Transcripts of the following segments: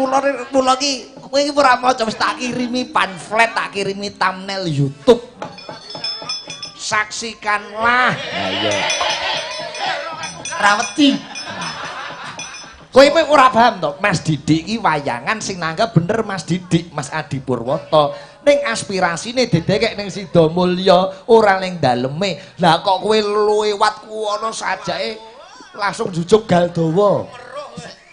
Mula iki kowe iki ora maca wis tak kirimi pamflet, tak kirimi thumbnail YouTube. Saksikanlah. Ha iya. Raweti. Kowe ora paham to, Mas Didik iki wayangan sing nanggap bener Mas Didik, Mas Adi Purwoto. Ning aspirasine dedekek ning Sidomulya, ora ning daleme. Lah kok kowe liwat kuwono sajake langsung jujuk Galdawa.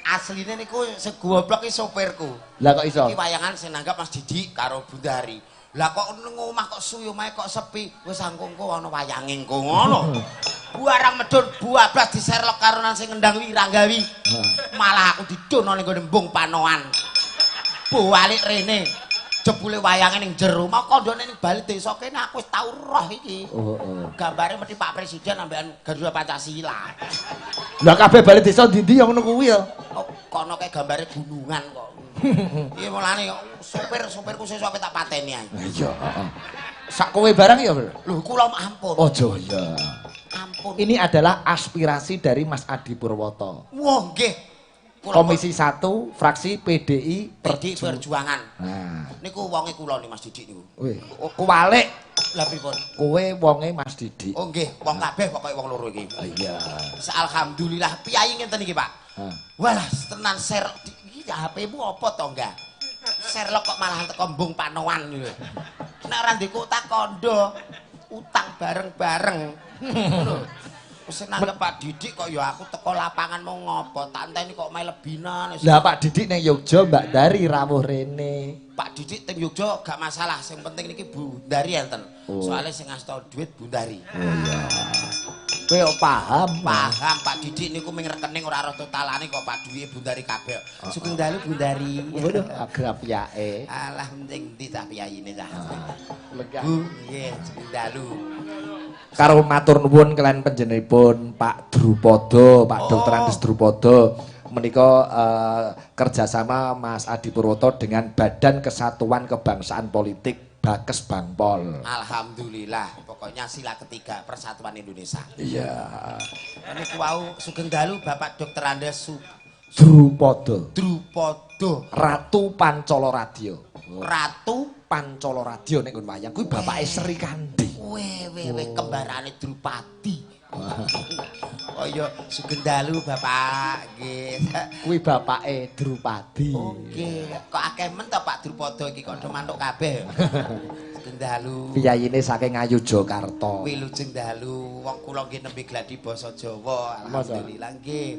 Asline niku sing goblok iki sopirku. Lah kok iso? Iki wayangan sing nanggap Mas Didik karo Bundari. Lah kok nang omah kok suyu mae kok sepi. Wis angkungku ana wayange engko ngono. Buarang medun buablas diserlok karo nang sing ngendang Wiranggawi. Malah aku didono ning gone embung panoan. Balik rene. Jebule wayange ning jero, mau kandhane ning bali desa kene aku wis tau roh iki. Gambare mesti Pak Presiden ambekan Garuda Pancasila. Lah kabeh bali desa ndi-ndi ya ngono kuwi ya. Kono kae gambare gunungan kok. Iya mulane sopirku sesuk tak pateni ae. Iya, heeh. Sak kowe barang ya, Lho kula ampun. Aja ya. Ampun. Ini adalah aspirasi dari Mas Adi Purwoto. Wah, nggih. Komisi 1 fraksi PDI Perjuangan. Nah, Niku wonge kula nih Mas Didik niku. wih, kewalik. Lah pripun? Kowe wonge Mas Didik. Oh nggih, wong kabeh pokoke wong loro iki. Iya. Alhamdulillah piyai ngenten iki, Pak. Walah, tenan ser iki HP-mu apa to enggak? Sherlock kok malah teko embung panoan lho. Nek ora ndek tak kondo utang bareng-bareng. Ngono. Wis nanggep Pak Didik kok ya aku teko lapangan mau ngopo, tak enteni kok main lebinan. Lah Pak Didik ning Yogya Mbak Dari rawuh rene. Pak Didik teng Yogya gak masalah, sing penting niki Bundari enten. Soale sing ngasta dhuwit Bundari. Oh iya. Kowe paham? Paham Pak Didik niku ming rekening ora roh totalane kok Pak duwike Bundari kabeh. Sugeng dalu Bundari. Waduh, agrab yae. Alah penting ndi tak piyayine dah. Lega. Bu, nggih, sugeng dalu. Karo matur nuwun kalian panjenenganipun Pak Drupada, Pak Dr. Andes Drupada menika kerjasama Mas Adi Purwoto dengan Badan Kesatuan Kebangsaan Politik Bakes Bangpol. Alhamdulillah, pokoknya sila ketiga Persatuan Indonesia. Iya. Niku wau sugeng dalu Bapak Dr. Andes Drupada. Ratu Pancala Radio. Ratu Pancala Radio nek nggon wayang kuwi bapake Sri Kandi. Wewe kembarane Drupadi. Oh iya sugeng dalu Bapak nggih. Kuwi bapake Drupadi. Oke, kok akeh men to Pak Drupada iki kok mantuk kabeh. Sugeng dalu. Piyayine saking Ngayogyakarta. Wilujeng dalu wong kula nggih nembe gladi basa Jawa. Alhamdulillah nggih.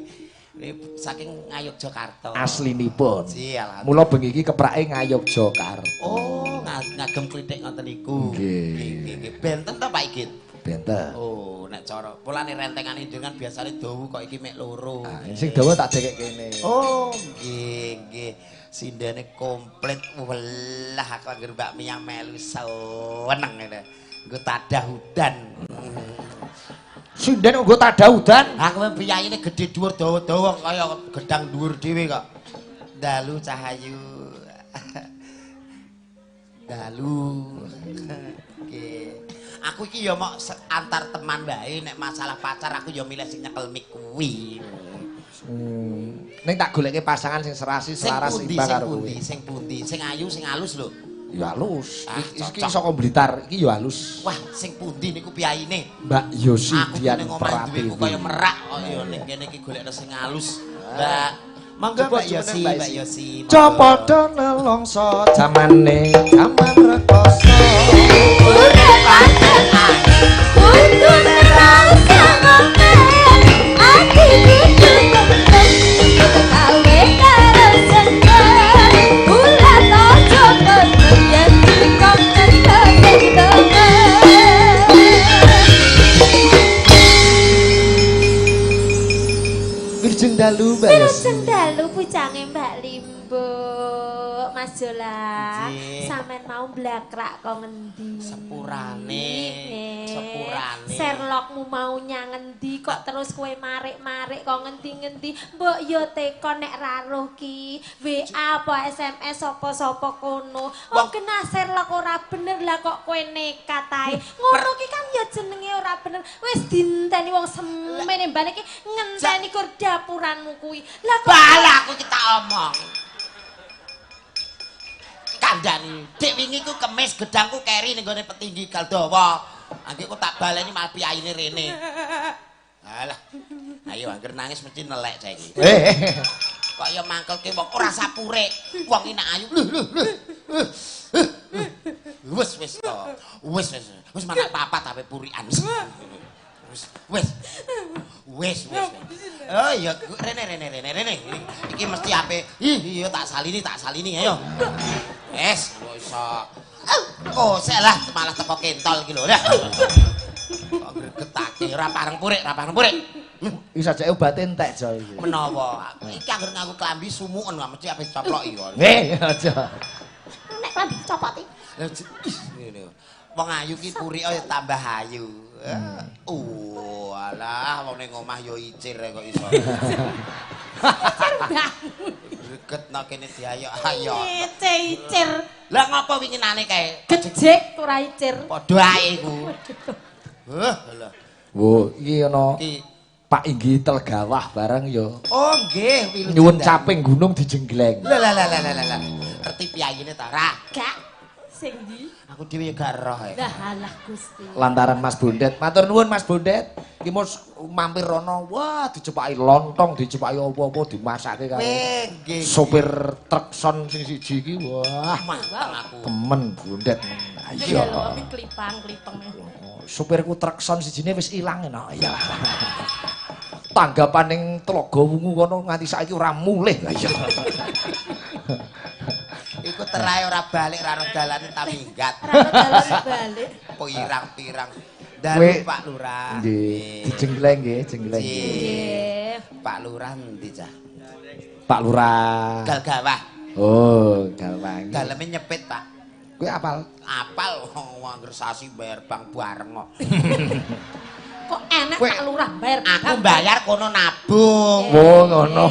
Saking Ngayogyakarta. Aslinipun. Alhamdulillah. Mula bengi iki keprake Ngayogyakarta. Oh, ngagem klithik ngoten niku. Nggih. Benten to Pak iki? Benten. Oh, nek cara polane rentengane njenengan biasane dawu kok iki mek loro. Sing dawa tak dekek kene. Oh, nggih. Sindene komplit welah aku anggere Mbak Mia melu seneng ngene. Nggo tadah udan. Sinden uga tadaudan. Aku piyayine gedhe dhuwur dawa-dawa kaya gedang dhuwur dhewe kok. Dalu Cahayu. Dalu. Nggih. Aku iki ya mok antar teman wae nek masalah pacar aku ya milih sing nyekel mik kuwi. Ning tak goleke pasangan sing serasi selaras imbang karo kuwi. Sing pundi? Sing ayu, sing alus lho. Ya halus. Iki saka Blitar, iki ya halus. Wah, sing pundi niku piyayine? Mbak Yosi Aku Dian ning omah duweku Pratiwi. kaya merak kaya ning kene iki golekno sing alus. Mbak, monggo Mbak Yosi, Mbak Yosi. Copodo nelongso jamane jaman rekoso. Urip panjenengan kudu ngerasa ngomen atiku cukup gawe karo seneng ulah ojo kemudian kok Wirjeng dalu Mbak Yosi. Wirjeng dalu pucange Mbak Limbo. Mas Jola, sampean mau blakrak kok ngendi? Sepurane. Sherlockmu mau nyang ngendi kok terus kowe marik-marik kok ngendi-ngendi? Mbok yo teko nek raruh ki. WA apa SMS sapa-sapa kono. Wong kena Sherlock ora bener lah kok kowe nekat ae. Ngono ki kan ya jenenge ora bener. Wis dinteni wong semene mbane ki ngenteni kur dapuranmu kuwi. Lah kok bala aku kita omong. kandhani. Dik wingi ku kemis gedangku keri ning gone petinggi Galdawa. Angge kok tak baleni malah piyaine rene. Alah. Ayo angger nangis mesti nelek saiki. Kok ya mangkelke wong ora sapure. Wong iki nek ayu. Wis to. Wis manak papat ape purian. Wis. Oh iya rene. Iki mesti ape. Iya tak salini ayo. Wis iso. Oh, sik lah malah teko kentol iki lho. Kok gregetake ora pareng purik. Isa jek obate entek jo iki. Menawa iki anggere ngaku klambi sumuken mesti ape coploki kok. Aja. Nek klambi copoti. Ngene. Wong ayu ki purik tambah ayu. Alah wong ning omah yo icir kok iso. Gregetno kene diayok-ayok. Icir. Lah ngapa winginane kae? Gejek ora icir. Padha ae iku. Lha. Wo, iki ana Iki Pak Inggi Telgawah bareng yo. oh nggih, wilujeng. Nyuwun caping gunung dijenggleng. Lah. Ngerti piyayine ta, Ra? Gak sing ndi? Aku dhewe gak roh. Lah halah Gusti. Lantaran Mas Bondet. Matur nuwun Mas Bondet. Iki mos mampir rono, wah dicepaki lontong, dicepaki apa-apa dimasake karo Nggih. sopir truk son sing siji iki. Wah, Manteng aku. temen Bondet. Iya lho, Iya. iki klipang-klipeng. Supirku truk son sijine wis ilang no. Iya. Tanggapan ning Tlaga Wungu kono nganti saiki ora mulih. Iya. Iku terae ora balik ra dalane ta minggat. Rada dalan balik. Pirang-pirang. Kowe- Dalu Pak Lurah. Nggih, dijenggleng nggih, jengleng. Nggih. Pak Lurah endi cah? Pak Lurah. Galgawah. Oh, Galwang. Daleme nyepit, Pak. Kowe apal? Apal wong angger sasi bayar bank bareng kok. Kok enek Kowe- Pak Lurah bayar. Aku bayar kono nabung. Oh, ngono.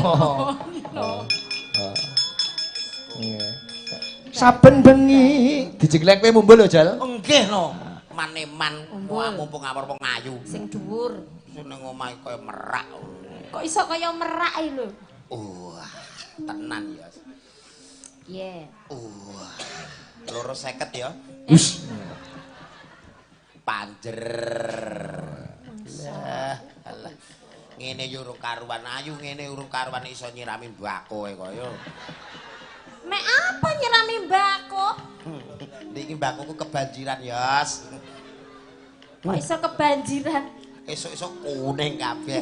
Nggih. Saben bengi dijenggleng kowe mumbul lho, Jal. Nggih no. Maneman Umbul. mumpung ngamor wong ayu. Sing dhuwur. Ning omah kaya merak. Kok iso kaya merak iki lho. Wah, tenan ya. Iya. 250 ya. Wis. Panjer. Lah, alah. Ngene yo urung karuan ayu, ngene urung karuan iso nyirami mbako kaya. Mek apa nyirami mbako? Niki mbakoku kebanjiran, Yos. Kok iso kebanjiran? Esuk-esuk kuning kabeh.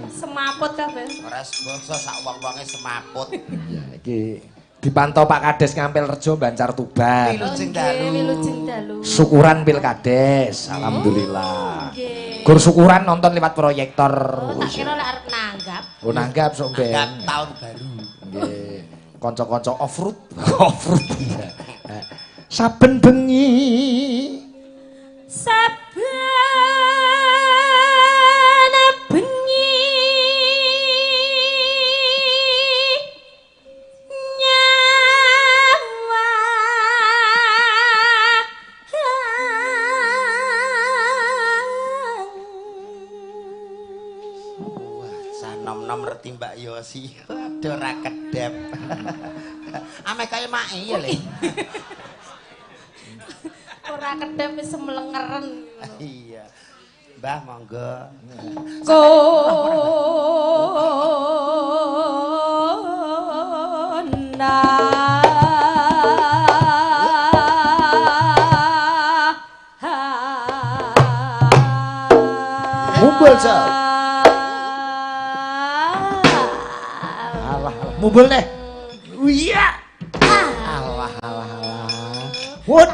Semaput kabeh. Ora bangsa sak wong-wonge semaput. Ya, iki dipantau Pak Kades Ngampil Rejo Bancar Tuban. Wilujeng Nggih, dalu. wilujeng dalu. Syukuran Pilkades, alhamdulillah. Nggih. Gur syukuran nonton lewat proyektor. Oh, tak kira lek arep nanggap. Oh, nanggap sok ben. Anggap tahun baru. Nggih. Kanca-kanca off-road. Off-road. Iya. Saben bengi Saben bengi nyawa Sanom-nom ngerti Mbak Yosi. Waduh ora kedep. Ame kaya mak ya le. ora kedep wis semlengeren. Iya. Mbah monggo. Kona Mumbul, Jal. Alah, mumbul deh. Iya. Alah. Wut.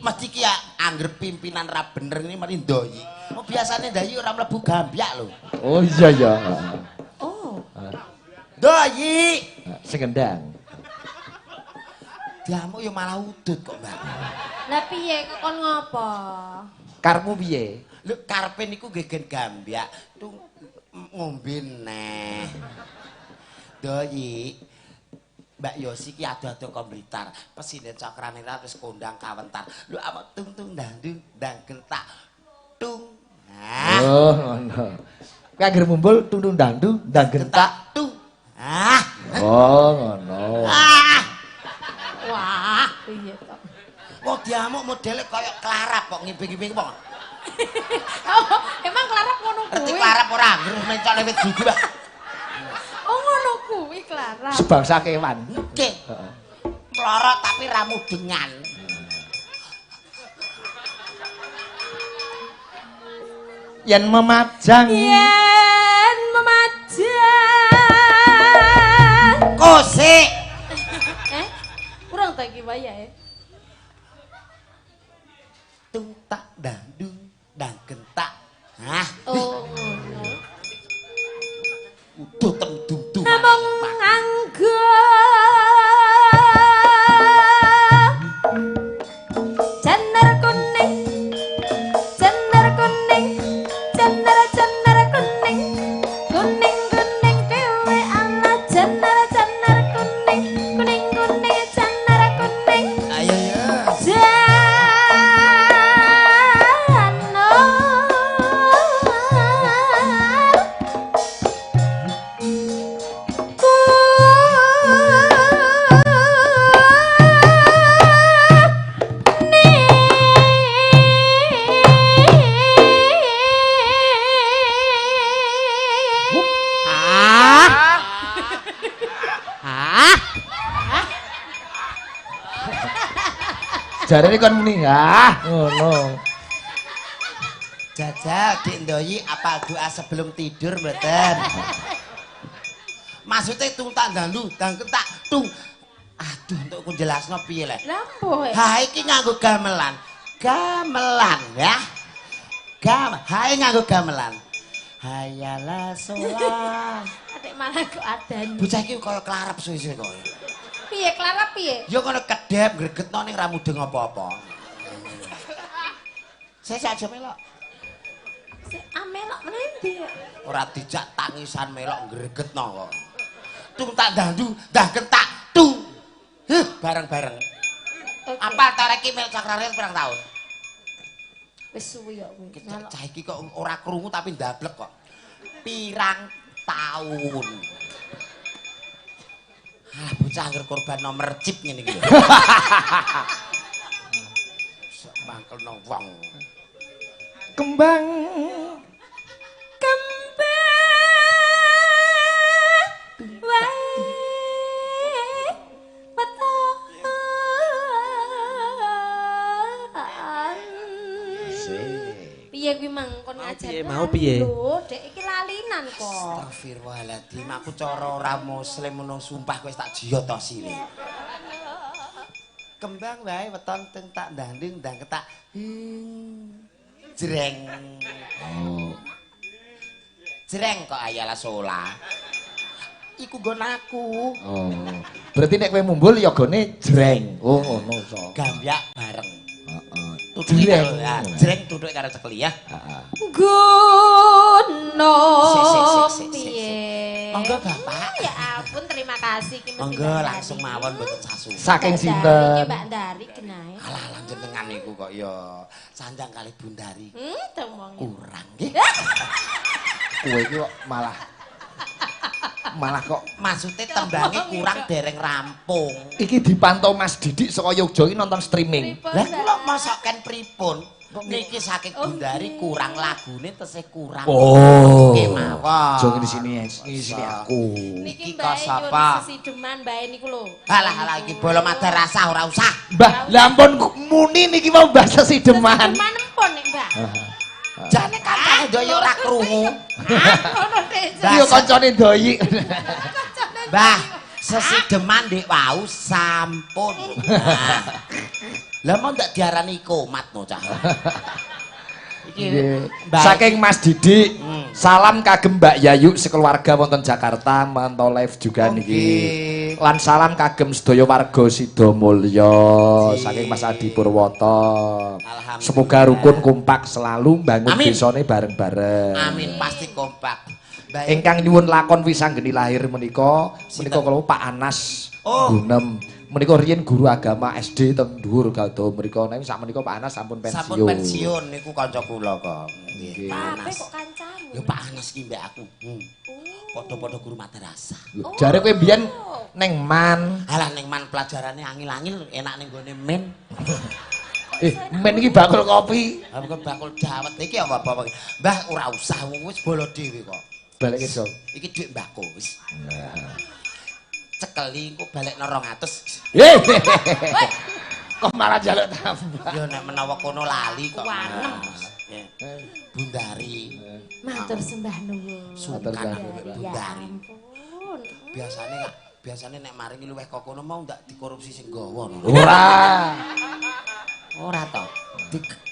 Mesti ki ya angger pimpinan ra bener ini mari ndoyi. Oh biasane ndayi ora mlebu gambyak lho. Oh iya ya. Oh, Ndoyi. Sing gendang. Diamuk ya malah udut kok, Mbak. lah piye kon ngopo? Karmu piye? Lho karepe niku nggih gen gambyak tung ngombe neh. Ndoyi. Mbak Yosi ki ado-ado kok Blitar. Pesine cokrane ra wis kondang kawentar. Lho awak tung-tung dandung ndang gentak. Tung. Nah. Oh, ngono. Kowe anggere mumbul tundung dandu ndang gentak. Gentak Oh, ngono. Ah, Wah, piye to? kok diamuk modele kaya klarap kok ngimpi-ngimpi kok. Oh, emang Clara ngono Ngerti kuwi? klarap ora? Ngeruh mencok lewat gugu, Mbak. Oh, ngono kuwi Clara. Sebangsa kewan. Oke. Melorot tapi ramu dengan. Yen memajang. Yen memajang. Kosik. Kurang ta iki wayahe. Tung tak dandung dang gentak. Hah? Oh, ngono. Udah tem-dum-dum. Namung nganggo jenar kuning, jenar kuning, jenar kuning, kuning kuning dewe ana jenar kuning, kuning kuning jenar kuning. Ayo ya. Jarene kon muni, ngono. Jajal Dik Ndoyi apal doa sebelum tidur mboten. Maksudnya tung tak dandu dang ketak tung. Aduh untuk ku jelasno piye le. Lampu ya? Ha iki nganggo gamelan. Gamelan ya. Hae nganggo gamelan. Hayalah sholat. Adek malah kok adan. Bocah iki kaya klarep suwe-suwe kok. Piye Clara piye? Ya kono kedep gregetno ning ra mudeng apa-apa. Saya aja melok. Amelok menendi ya? Ora dijak tangisan melok gregetno kok. Tung tak dandu dah kentak tung. Bareng-bareng. Oke. Apa tarik mel cakrare pirang tahun? Wis suwi kok kuwi. Cah iki kok ora krungu tapi ndablek kok. Pirang tahun. Ah, bocah angger korban nomor chip ngene iki. Sok mangkelno wong. Kembang wae weton. Piye kuwi mang kon ngajar? Mau piye? Lho, Dek iki lalinan kok. Astagfirullahaladzim, aku cara ora muslim ngono sumpah wis tak jiyotosi iki. Kembang wae weton teng tak ndanding ndang ketak. Jreng. Oh. Jreng kok ayalah sola. Iku nggon aku. Oh. Berarti nek kowe mumbul ya gone jreng. Oh, ngono so. Gambyak bareng. Heeh. Tutuki Jreng. karo ya, jreng tutuk karo cekli ya. Heeh. Gono. Sik. Piye? Monggo Bapak. Ya ampun, terima kasih iki mesti Monggo Mbak langsung Dari. mawon mboten sasu. Saking Mbak Dari, sinten? iki Mbak Dari genahe. Alah lanjenengan niku kok ya sanjang kali Bundari. Temong. Kurang nggih. Kowe iki kok malah kok Maksudnya tembange kurang dereng rampung. iki dipantau Mas Didik saka Yogya iki nonton streaming. Lah kula masaken pripun? Niki saking Bundari kurang lagune tesih kurang. Oh. Nggih mawon. Jo ngene sini aku. Niki Iki Mbak kok sapa? Sesideman bae niku lho. Halah iki bola madar rasah ora usah. Mbah, lah ampun muni niki mau bahasa sideman. Sesideman empon nek Mbak. Jane kancane ndoyo ora krungu. Ngono desa. Iki yo kancane Doyi. Mbah, sesideman ndek wau sampun. Nah. Lah mau ndak diarani komat no cah. Iki Mbak. Saking Mas Didik, salam kagem Mbak Yayu sekeluarga wonten Jakarta mantau live juga niki. Lan salam kagem sedaya warga Sidomulyo saking Mas Adi Purwoto. Alhamdulillah. Semoga rukun kompak selalu bangun Amin. desane bareng-bareng. Amin pasti kompak. Baik. Ingkang nyuwun lakon wisanggeni lahir menika Sinten? kalau Pak Anas Oh. Gunem. Menika riyen guru agama SD teng dhuwur Galdo mriku nek sak menika Pak Anas sampun pensiun. Sampun pensiun niku kanca kula kok. Nggih, Pak Apa Anas. kok kancamu? Ya Pak Anas ki mbek aku. Padha-padha guru madrasah. Jare kowe mbiyen ning man. Alah ning man pelajarane angil-angil enak ning gone men. Men iki bakul kopi. Ha kok bakul dawet iki apa Bapak? Mbah ora usah wis bola dhewe kok. Balik iso. Iki dhuwit mbahku wis. Cekeli engko balekno 200. Kok malah njaluk tambah. Ya nek menawa kono lali kok. Wanem. Bundari. Matur sembah nuwun. Sungkan Ya Bundari. ampun. Biasane nek maringi luweh kok kono mau ndak dikorupsi sing gawa. Ora. Ora to.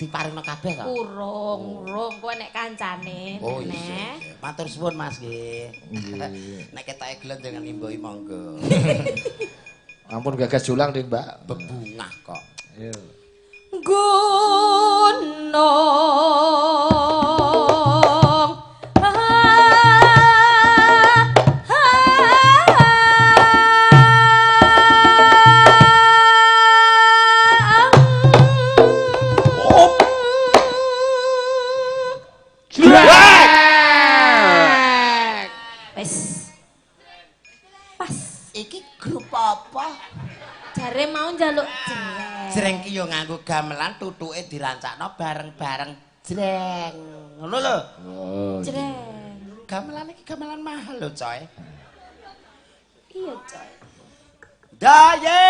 Diparingno kabeh kok. Urung kowe nek kancane. Oh iya. Matur suwun Mas nggih. Nek ketoke gelem dengan imboi monggo. Ampun gagas julang ning Mbak. Bebungah kok. Iya. Gunung wis pas Iki grup apa? jare mau njaluk jreng. Jreng ki yo nganggo gamelan tutuke dirancakno bareng-bareng jreng. Ngono lho. Oh. Jreng. Gamelan iki gamelan mahal lho, coy. Iya, coy. Daye.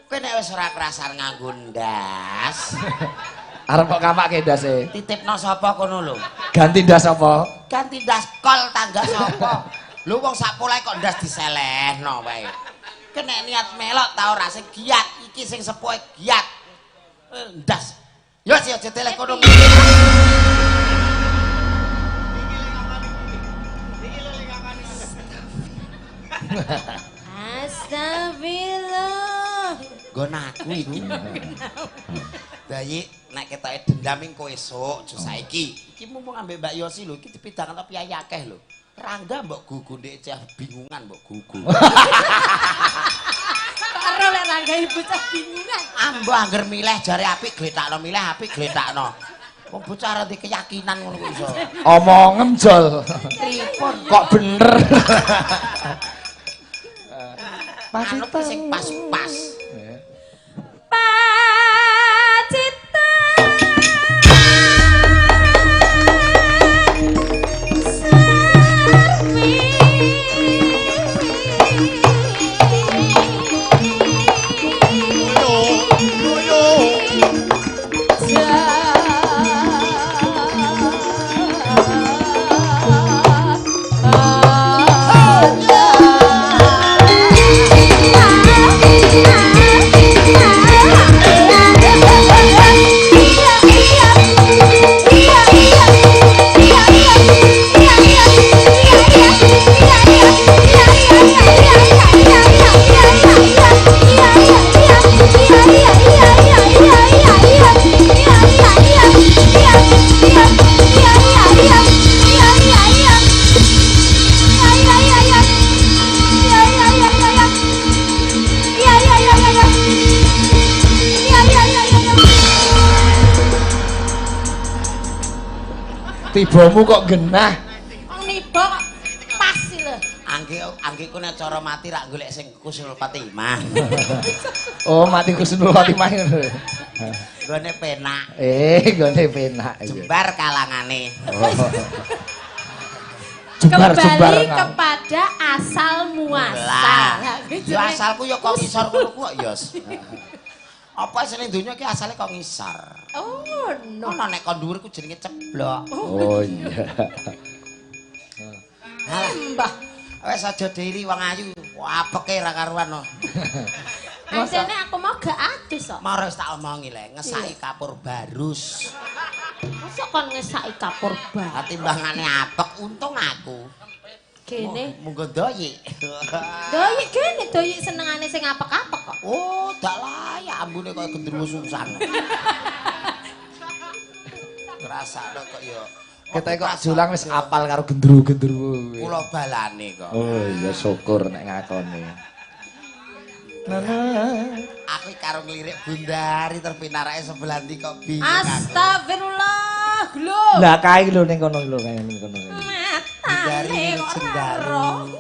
Kowe nek wis ora kerasan nganggo ndas, Arep kok kapake ndase. titipno sapa kono lho. Ganti ndas apa? Ganti ndas kol tangga sapa? Lho wong sak polahe kok ndas diselehno wae. Kowe nek niat melok ta ora sing giat, iki sing sepuhe giat. Ndas. Yo sih aja teleh kono. Astagfirullah. Nggon aku iku. Dayi nek ketoke dendam engko esuk, aja saiki. Iki mumpung ambek Mbak Yosi lho, iki dipidangan tapi akeh lho. Rangga mbok gugu ndek cah bingungan mbok gugu. Karo lek Rangga ibu cah bingungan. Ambo angger milih jare apik gletakno, milih apik gletakno. Wong bocah ora keyakinan ngono kok iso. Omongem jol. Pripun Kok bener. anu ki sing pas-pas. Pacita Tibamu kok genah. wong niba kok pas sih lho. Angge ku nek cara mati rak golek sing Kusnul Fatimah. Oh, mati Kusnul Fatimah ngono. Gone penak. Gone penak. Jembar kalangane. Kembali kepada asal muasal. Lah, yo asalku yo kok ngisor ngono kok, Yos. Apa sing donya ki asale kok ngisor. Oh, no. Ono nek kon dhuwur ku jenenge ceblok. Oh iya. Alah, Mbah. wis aja diri wong ayu. Apeke ra karuan no. Asene aku mau gak adus kok. Maro wis tak omongi le, ngesaki kapur barus. Mosok kon ngesaki kapur bar. Timbangane apek untung aku. Kene. Munggo doyi. Doyi kene doyi senengane sing apek-apek kok. Oh, dak layak ambune kaya gendruwo susang. Ngrasakno kok ya. Ketoke kok julang wis apal karo gendru-gendru. Kula balane kok. Oh iya syukur nek ngakoni. Aku karo ngelirik Bundari terpinarake sebelah ndi kok bingung aku. Astagfirullah. glo. Lah kae lho ning kono lho kae ning kono. Bundari Jendaru.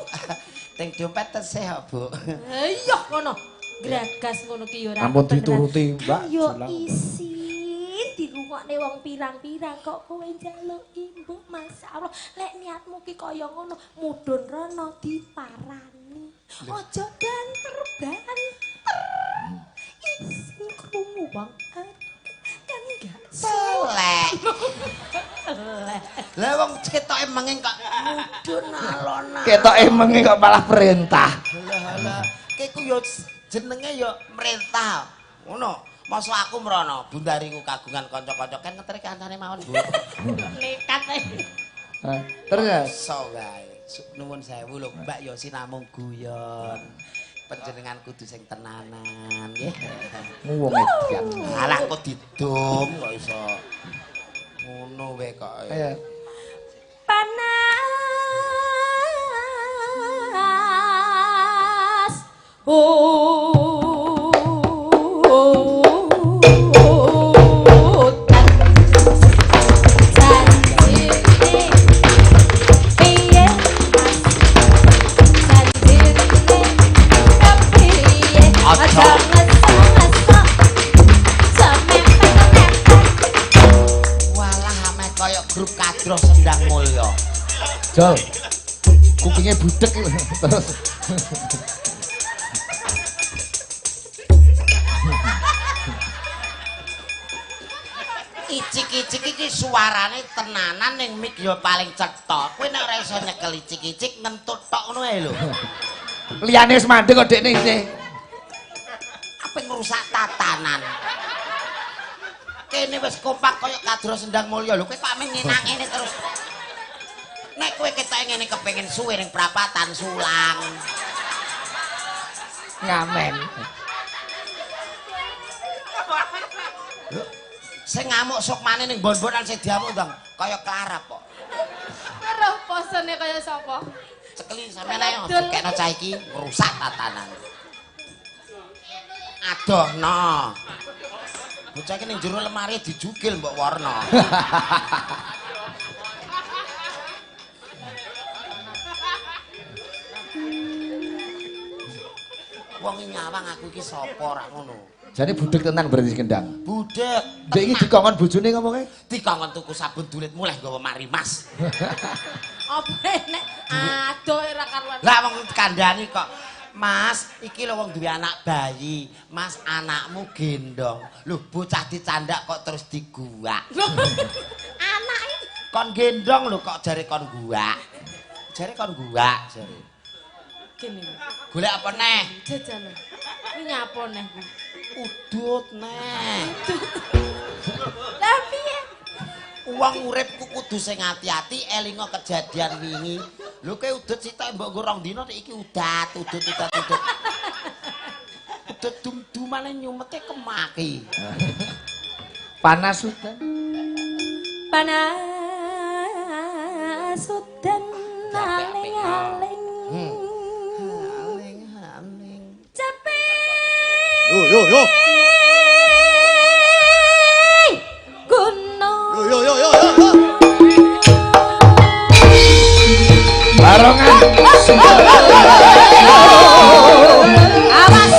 Teng dompet tesih kok, Bu. Iya kono. Gragas ngono ki yo ora. Ampun dituruti, Mbak. Yo Silang. isin dirungokne wong pirang-pirang kok kowe njaluk imbuk masyaallah. Lek niatmu ki kaya ngono, mudhun rono diparani. Aja banter-banter. Isin krungu banget. Kan enggak Selek. Lah wong ketoke menging kok mudhun alon. Ketoke mengi kok malah perintah. Lah kiku yo jenenge yo merintah. Ngono. Masa aku mrono, bundariku kagungan kanca-kanca kan ngeteri kancane mawon, Bu. nekat ae. Terus So wae. Nuwun sewu lho, Mbak yo sinamung guyon. Panjenengan kudu sing tenanan, nggih. wong edan. Alah kok didum kok iso. Ngono wae kok. Ayo. Panas. Walah ameh kaya grup kadros Sendang Mulya. Jol. Kupinge budek terus. Icik-icik iki suarane tenanan ning mik ya paling cetha. Kowe nek ora iso nyekel icik-icik ngentut tok ngono ae lho. Liyane wis mandeg kok dekne isih. Apa ngrusak tatanan. Kene wis kompak kaya kadros Sendang Mulya lho. Kowe kok ame nyenang ngene terus. Nek kowe ketoke ngene kepengin suwe ning prapatan Sulang. Ngamen. Sing ngamuk sok maneh ning bon-bonan sing diamuk ndang kaya klarap kok. Roh posone kaya sapa? Cekeli sampeyan ae kekno cah iki ngrusak tatanan. Adohno. Bocah iki ning jero lemari dijugil mbok warna. Wong nyawang aku iki sapa ora ngono. Jane budek tenan berarti kendang. Budek. Dek iki dikongkon bojone ngomongke. Dikongkon tuku sabun dulit mulih nggawa marimas. Apa nek adoh ora karuan. Lah wong kandhani kok. Mas, iki lho wong duwe anak bayi. Mas, anakmu gendong. Lho bocah dicandak kok terus diguak. Anake Kon gendong lho kok jare kon guak. Jare kon guak jare. kene. Golek apa neh? Jajan. Kuwi nyapa neh kuwi? Udut neh. Lah piye? Wong uripku kudu sing ati-ati elinga kejadian wingi. Lho kowe udut sitok mbok nggo rong dina nek iki udat, udut. Udut dum-dumane nyumete kemaki. Panas udan. Panas udan aling-aling. Aling-aling. Capek. Yo. Gunung. Yo. Barongan. Awas.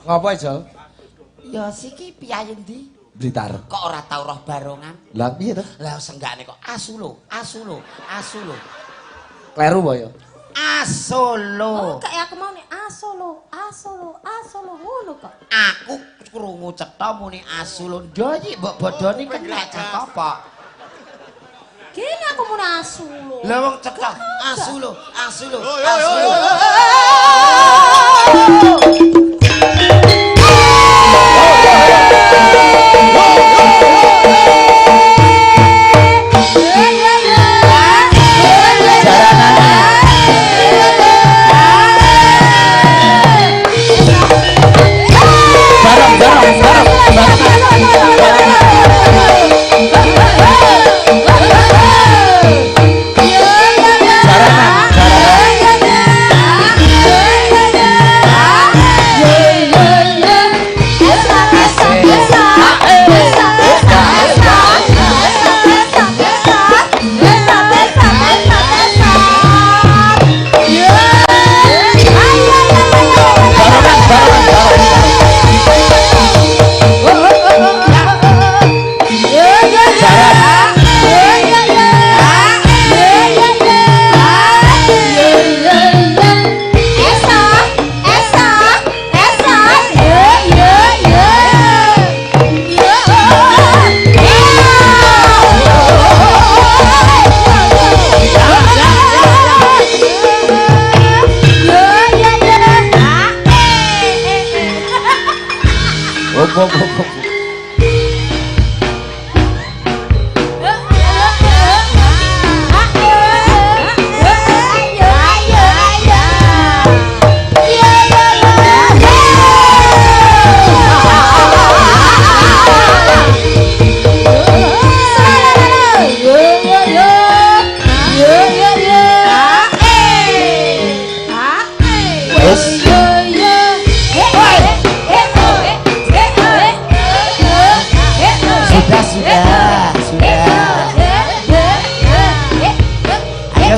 Ngapa aja? Ya siki piyayen ndi? Blitar. Kok ora tau roh barongan? Lah piye to? Lah senggane kok asu lho. Kleru apa ya? Oh, Asolo. kayak aku mau nih asolo ngono kok. Aku krungu cetha muni asolo. Ndoyi mbok bodoni kena apa? Kene aku mau asolo. Lah wong cetha asolo.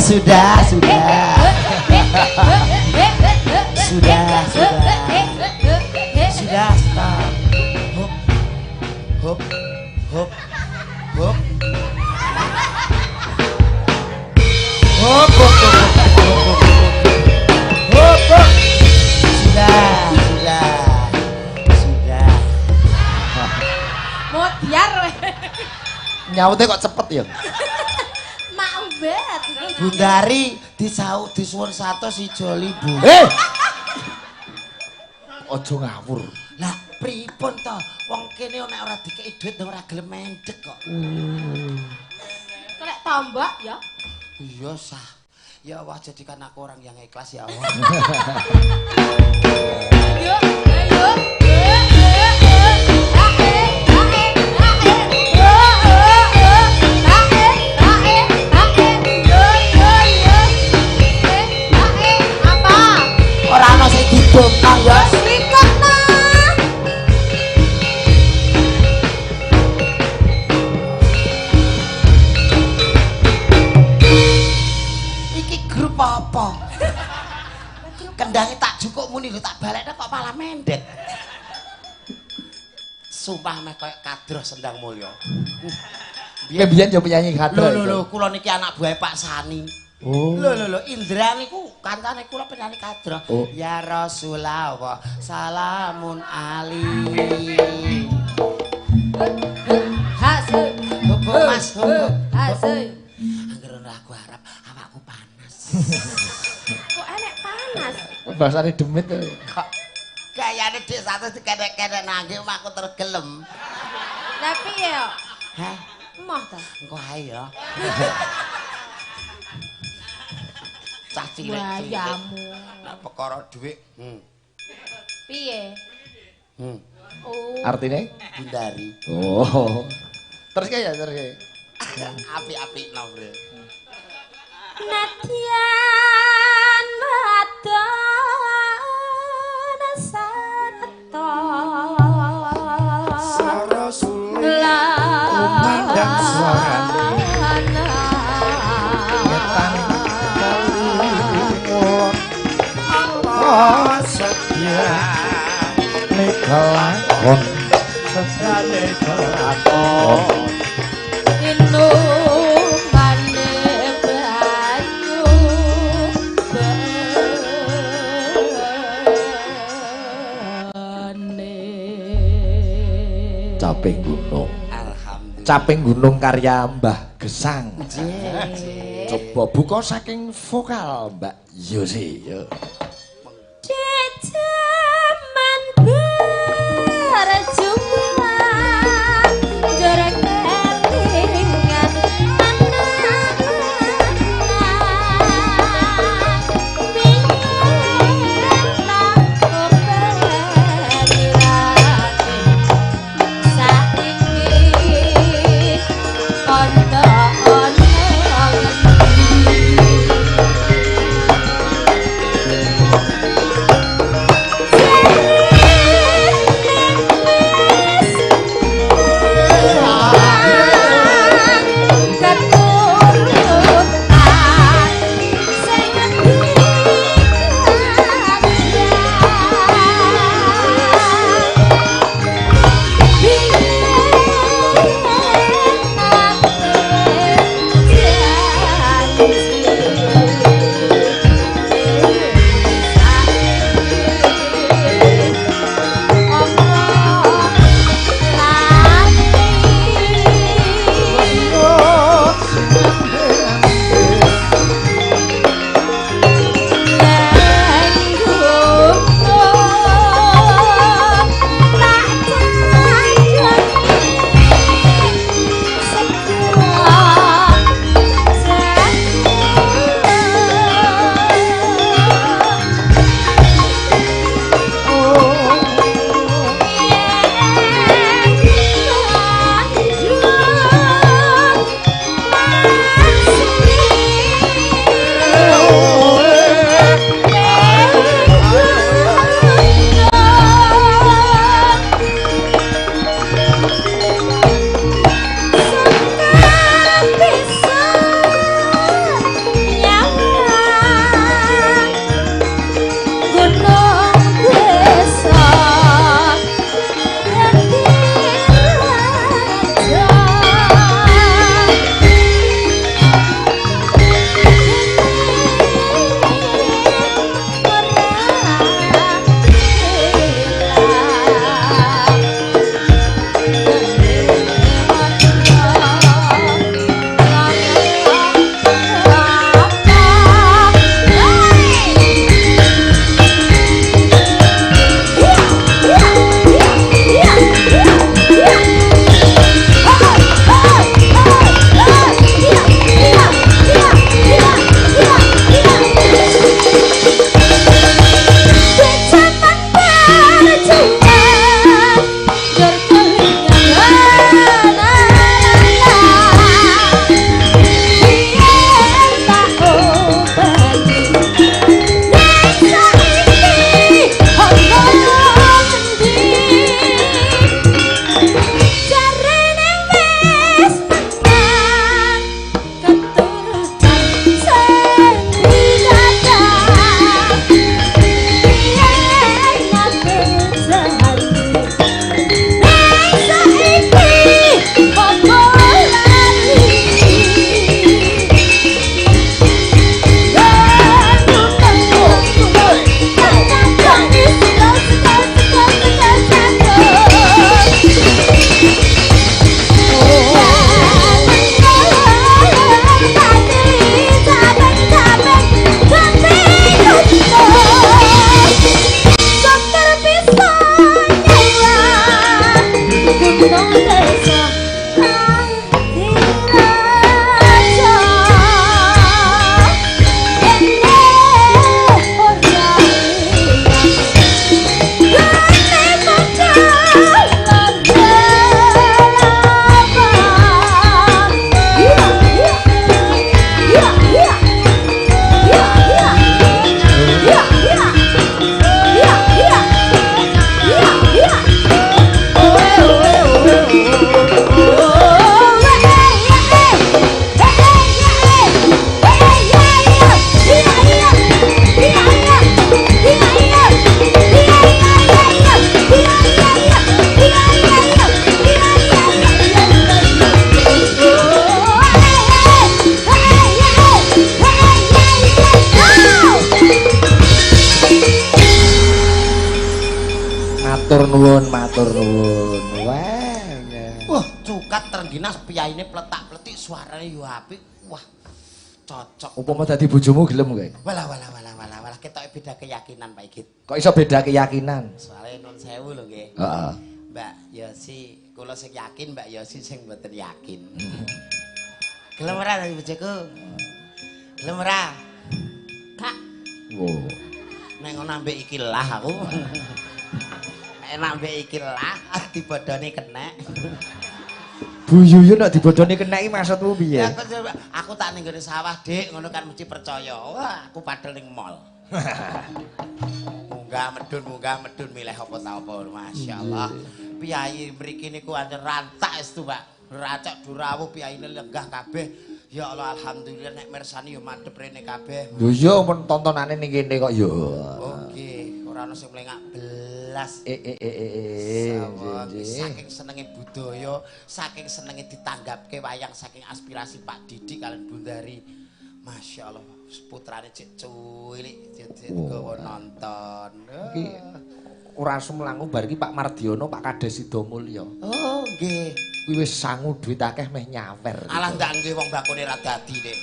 Sudah. Sudah, stop. Hop. Sudah. Modiar. Nyaute kok cepet ya? Maubet. Bundari disaut disuwun 100 si Joli, Bu. Aja ngawur. Lah pripun to? Wong kene nek ora dikeki dhuwit ora gelem mendek kok. Nek tombak ya. Iya sah. Ya Allah jadikan aku orang yang ikhlas ya Allah. Ayo. Ora ana sing dibongkar ya. Iki grup apa? Kendange tak jukuk muni lho tak balekne kok malah mendek. Sumpah meh koyo Kadroh Sendang Mulya. Biyen yo penyanyi kadro. Lho, kula niki anak buah Pak Sani. Oh. Lho, Indra niku kancane kula penyanyi Kadroh. Oh. Ya Rasulullah, salamun ali. Hasil. Mas, Hasil. angger lagu Arab awakku panas. Kok enek panas? Bahasane demit to. Kok kayane dik satu dikenek-kenek nangge aku terus gelem. Lah piye yo? Hah? Emoh ta? Engko ae ya. Cah cilik. Wayamu. Nek perkara dhuwit, Piye? Oh. Artine? Bundari. Oh. Terus kaya terus kaya. Apik-apik no, Bre. Nadyan wadon sarta Rasul kumandang suarane ngetan kali setia nekelakon sedane kelakon inumane banyu bene Caping Gunung. Alhamdulillah. Caping Gunung karya Mbah Gesang. Coba buka saking vokal Mbak Yosi. Jaman berjuang jorek kelingan Matur nuwun. Wah. Wah, cukat terengginas piyaine pletak-pletik suarane yo apik. Wah, cocok. Upama dadi bojomu gelem kowe? Walah ketoke beda keyakinan Pak Igit. Kok iso beda keyakinan? Soale nun sewu lho nggih. Heeh. Mbak Yosi, kula sing yakin, Mbak Yosi sing mboten yakin. Gelem ora dadi bojoku? Gelem ora? Kak. Wo. Nek ngono ambek iki lah aku. Enak ambek iki lah dibodoni kenek. Bu Yuyu nek dibodoni kenek iki maksudmu piye? Aku tak ning gone sawah, Dik, ngono kan mesti percaya. Wah, aku padel ning mall. munggah medun milih apa ta apa, masyaallah. Piyai mriki niku anjen rantak estu, Pak. Racak durawuh piyaine lenggah kabeh. Ya Allah, alhamdulillah nek mirsani yo madhep rene kabeh. Lho iya men tontonane ning kene kok yo. Oke, ora ono sing mlengak belas. Saking senenge budaya, saking senenge ditanggapke wayang, saking aspirasi Pak Didik kalian Bundari. Masya Allah, putrane cek cuwilik gawa nonton. Iki ora sumlangu bar iki Pak Mardiono, Pak Kades Sidomulya. Oh, nggih. Kuwi wis sangu duit akeh meh nyawer. Alah ndak nggih wong bakune ra dadi, Dik.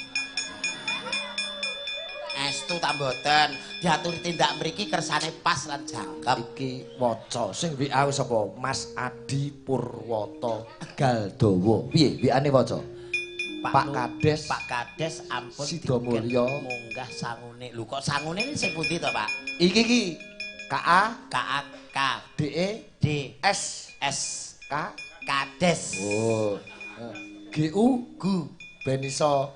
Estu ta mboten diaturi tindak mriki kersane pas lan jangkep. Iki waca sing WA wis apa? Mas Adi Purwoto Galdawa. Piye WA-ne waca? Pak Kades ampun Sidomulya munggah sangune. Lho kok sangune sing pundi to, Pak? Iki KA D S K Kades. Oh. GU gu ben iso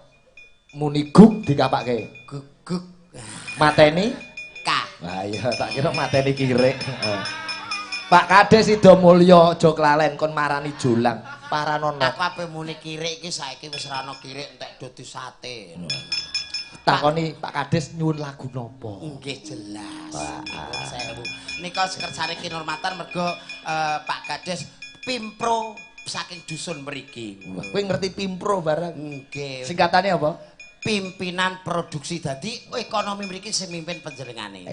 muni gug dikapake. Guguk. Mateni K. Lah iya tak kira mateni kirik. Pak Kades Sidomulya aja kelalen kon marani jolang. Paranono. Aku ape muni kirik iki saiki wis ra ono kirik entek dadi sate. Takoni Pak Kades nyuwun lagu napa? Nggih jelas. Nyuwun sewu. Nika kersane kinurmatan mergo Pak Kades pimpro saking dusun mriki. Kowe ngerti pimpro barang? Nggih. Singkatane apa? Pimpinan produksi dadi ekonomi mriki sing mimpin panjenengane.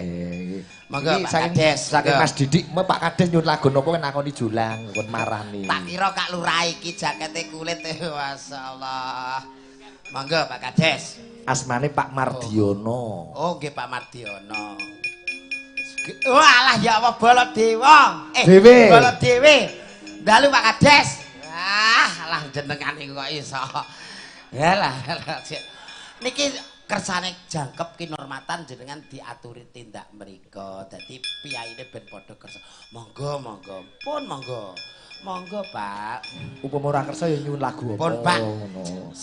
Monggo Iki Pak Kades, saking Mas Didik, Pak Kades nyuwun lagu napa kan nakoni jolang kon marani. Tak kira Kak Lurah iki jakete kulit masyaallah. Monggo Pak Kades. Asmane Pak Mardiono. Oh nggih Pak Mardiono. Walah ya Allah Baladewa. Dewe. Baladewe. Dalu Pak Kades. Lah jenengan iku kok iso. Yalah. Niki kersane jangkep kinurmatan jenengan diaturi tindak mriko. Dadi piyaine ben padha kersa. Monggo. Pun monggo. Monggo, Pak. Upama ora kersa ya nyuwun lagu apa? Pun, Pak. Ngono.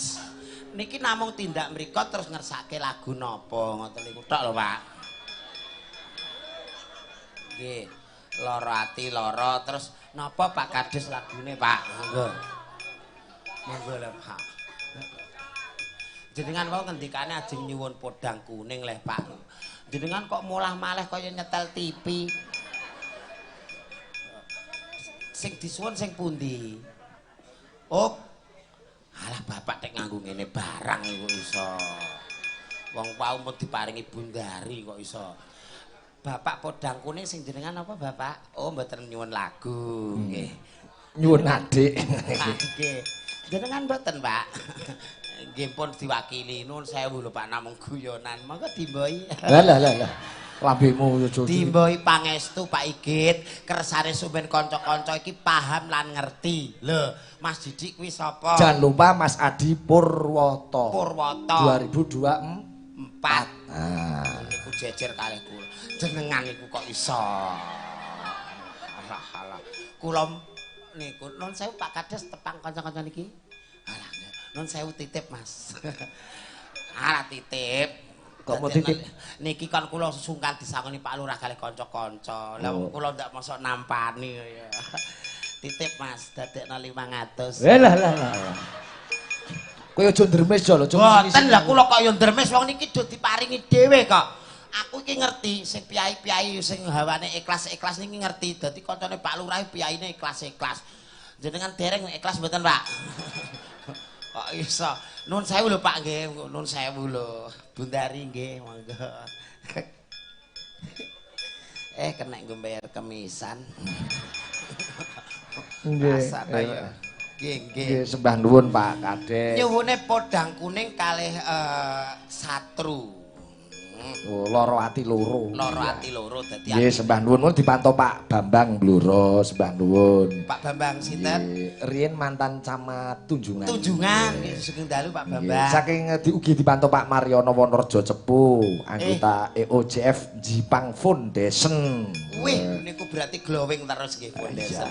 Niki namung tindak mriko terus ngersake lagu napa ngoten niku tok lho, Pak. Nggih. Lara ati lara terus napa Pak Kades lagune, Pak? Monggo. Monggo lho, Pak. Jenengan kok ngendikane ajeng nyuwun podang kuning leh, Pak. Jenengan kok mulah malih kaya nyetel TV. Sing disuwun sing pundi? Oh. Alah bapak tek nganggo ngene barang iku iso. Wong wau mung diparingi Bundari kok iso. Bapak podang kuning sing jenengan apa, Bapak? Oh, mboten nyuwun lagu, nggih. Nyuwun adik. Nggih. Jenengan mboten, Pak. Nggih pun diwakili nuwun sewu lho Pak namung guyonan. Monggo dimboi. Lah. Lambemu yo Jody. Dimboi pangestu Pak Igit, kersane sumben kanca-kanca iki paham lan ngerti. Lho, Mas Didik kuwi sapa? Jangan lupa Mas Adi Purwoto. Purwoto 2024. Niku jejer kalih kula. Jenengan niku kok iso. Alah. Kula niku nun sewu Pak Kades tepang kanca-kanca niki. Alah, nun sewu titip Mas. Alah titip. Kok mau titip? Niki kan kula sungkan disangoni Pak Lurah kalih kanca-kanca. Lah kula ndak mosok nampani ya. Titip Mas, dadekno 500. Lah. Kowe aja ndremes jo lho, Mboten lah kula kok yo ndremes wong niki do diparingi dhewe kok. Aku iki ngerti sing piyai-piyai sing hawane ikhlas-ikhlas niki ngerti. Dadi kancane Pak Lurah piyaine ikhlas-ikhlas. Jenengan dereng ikhlas mboten, Pak? Kok iso? Nun sewu lho Pak nggih, nun sewu lho. Bundari nggih, monggo. Kena nggo bayar kemisan. Nggih. Nggih. Sembah nuwun Pak Kades. Nyuwune podang kuning kalih satru. Oh, loro ati loro. Loro ati loro dadi. Nggih, sembah nuwun dipantau Pak Bambang Bluro, sembah nuwun. Pak Bambang sinten? Riyen mantan camat Tunjungan. Tunjungan, nggih sugeng dalu Pak Bambang. Saking ugi dipantau Pak Mariono Wonorejo Cepu, anggota EOJF Jipang Foundation. Wih, niku berarti glowing terus nggih Foundation.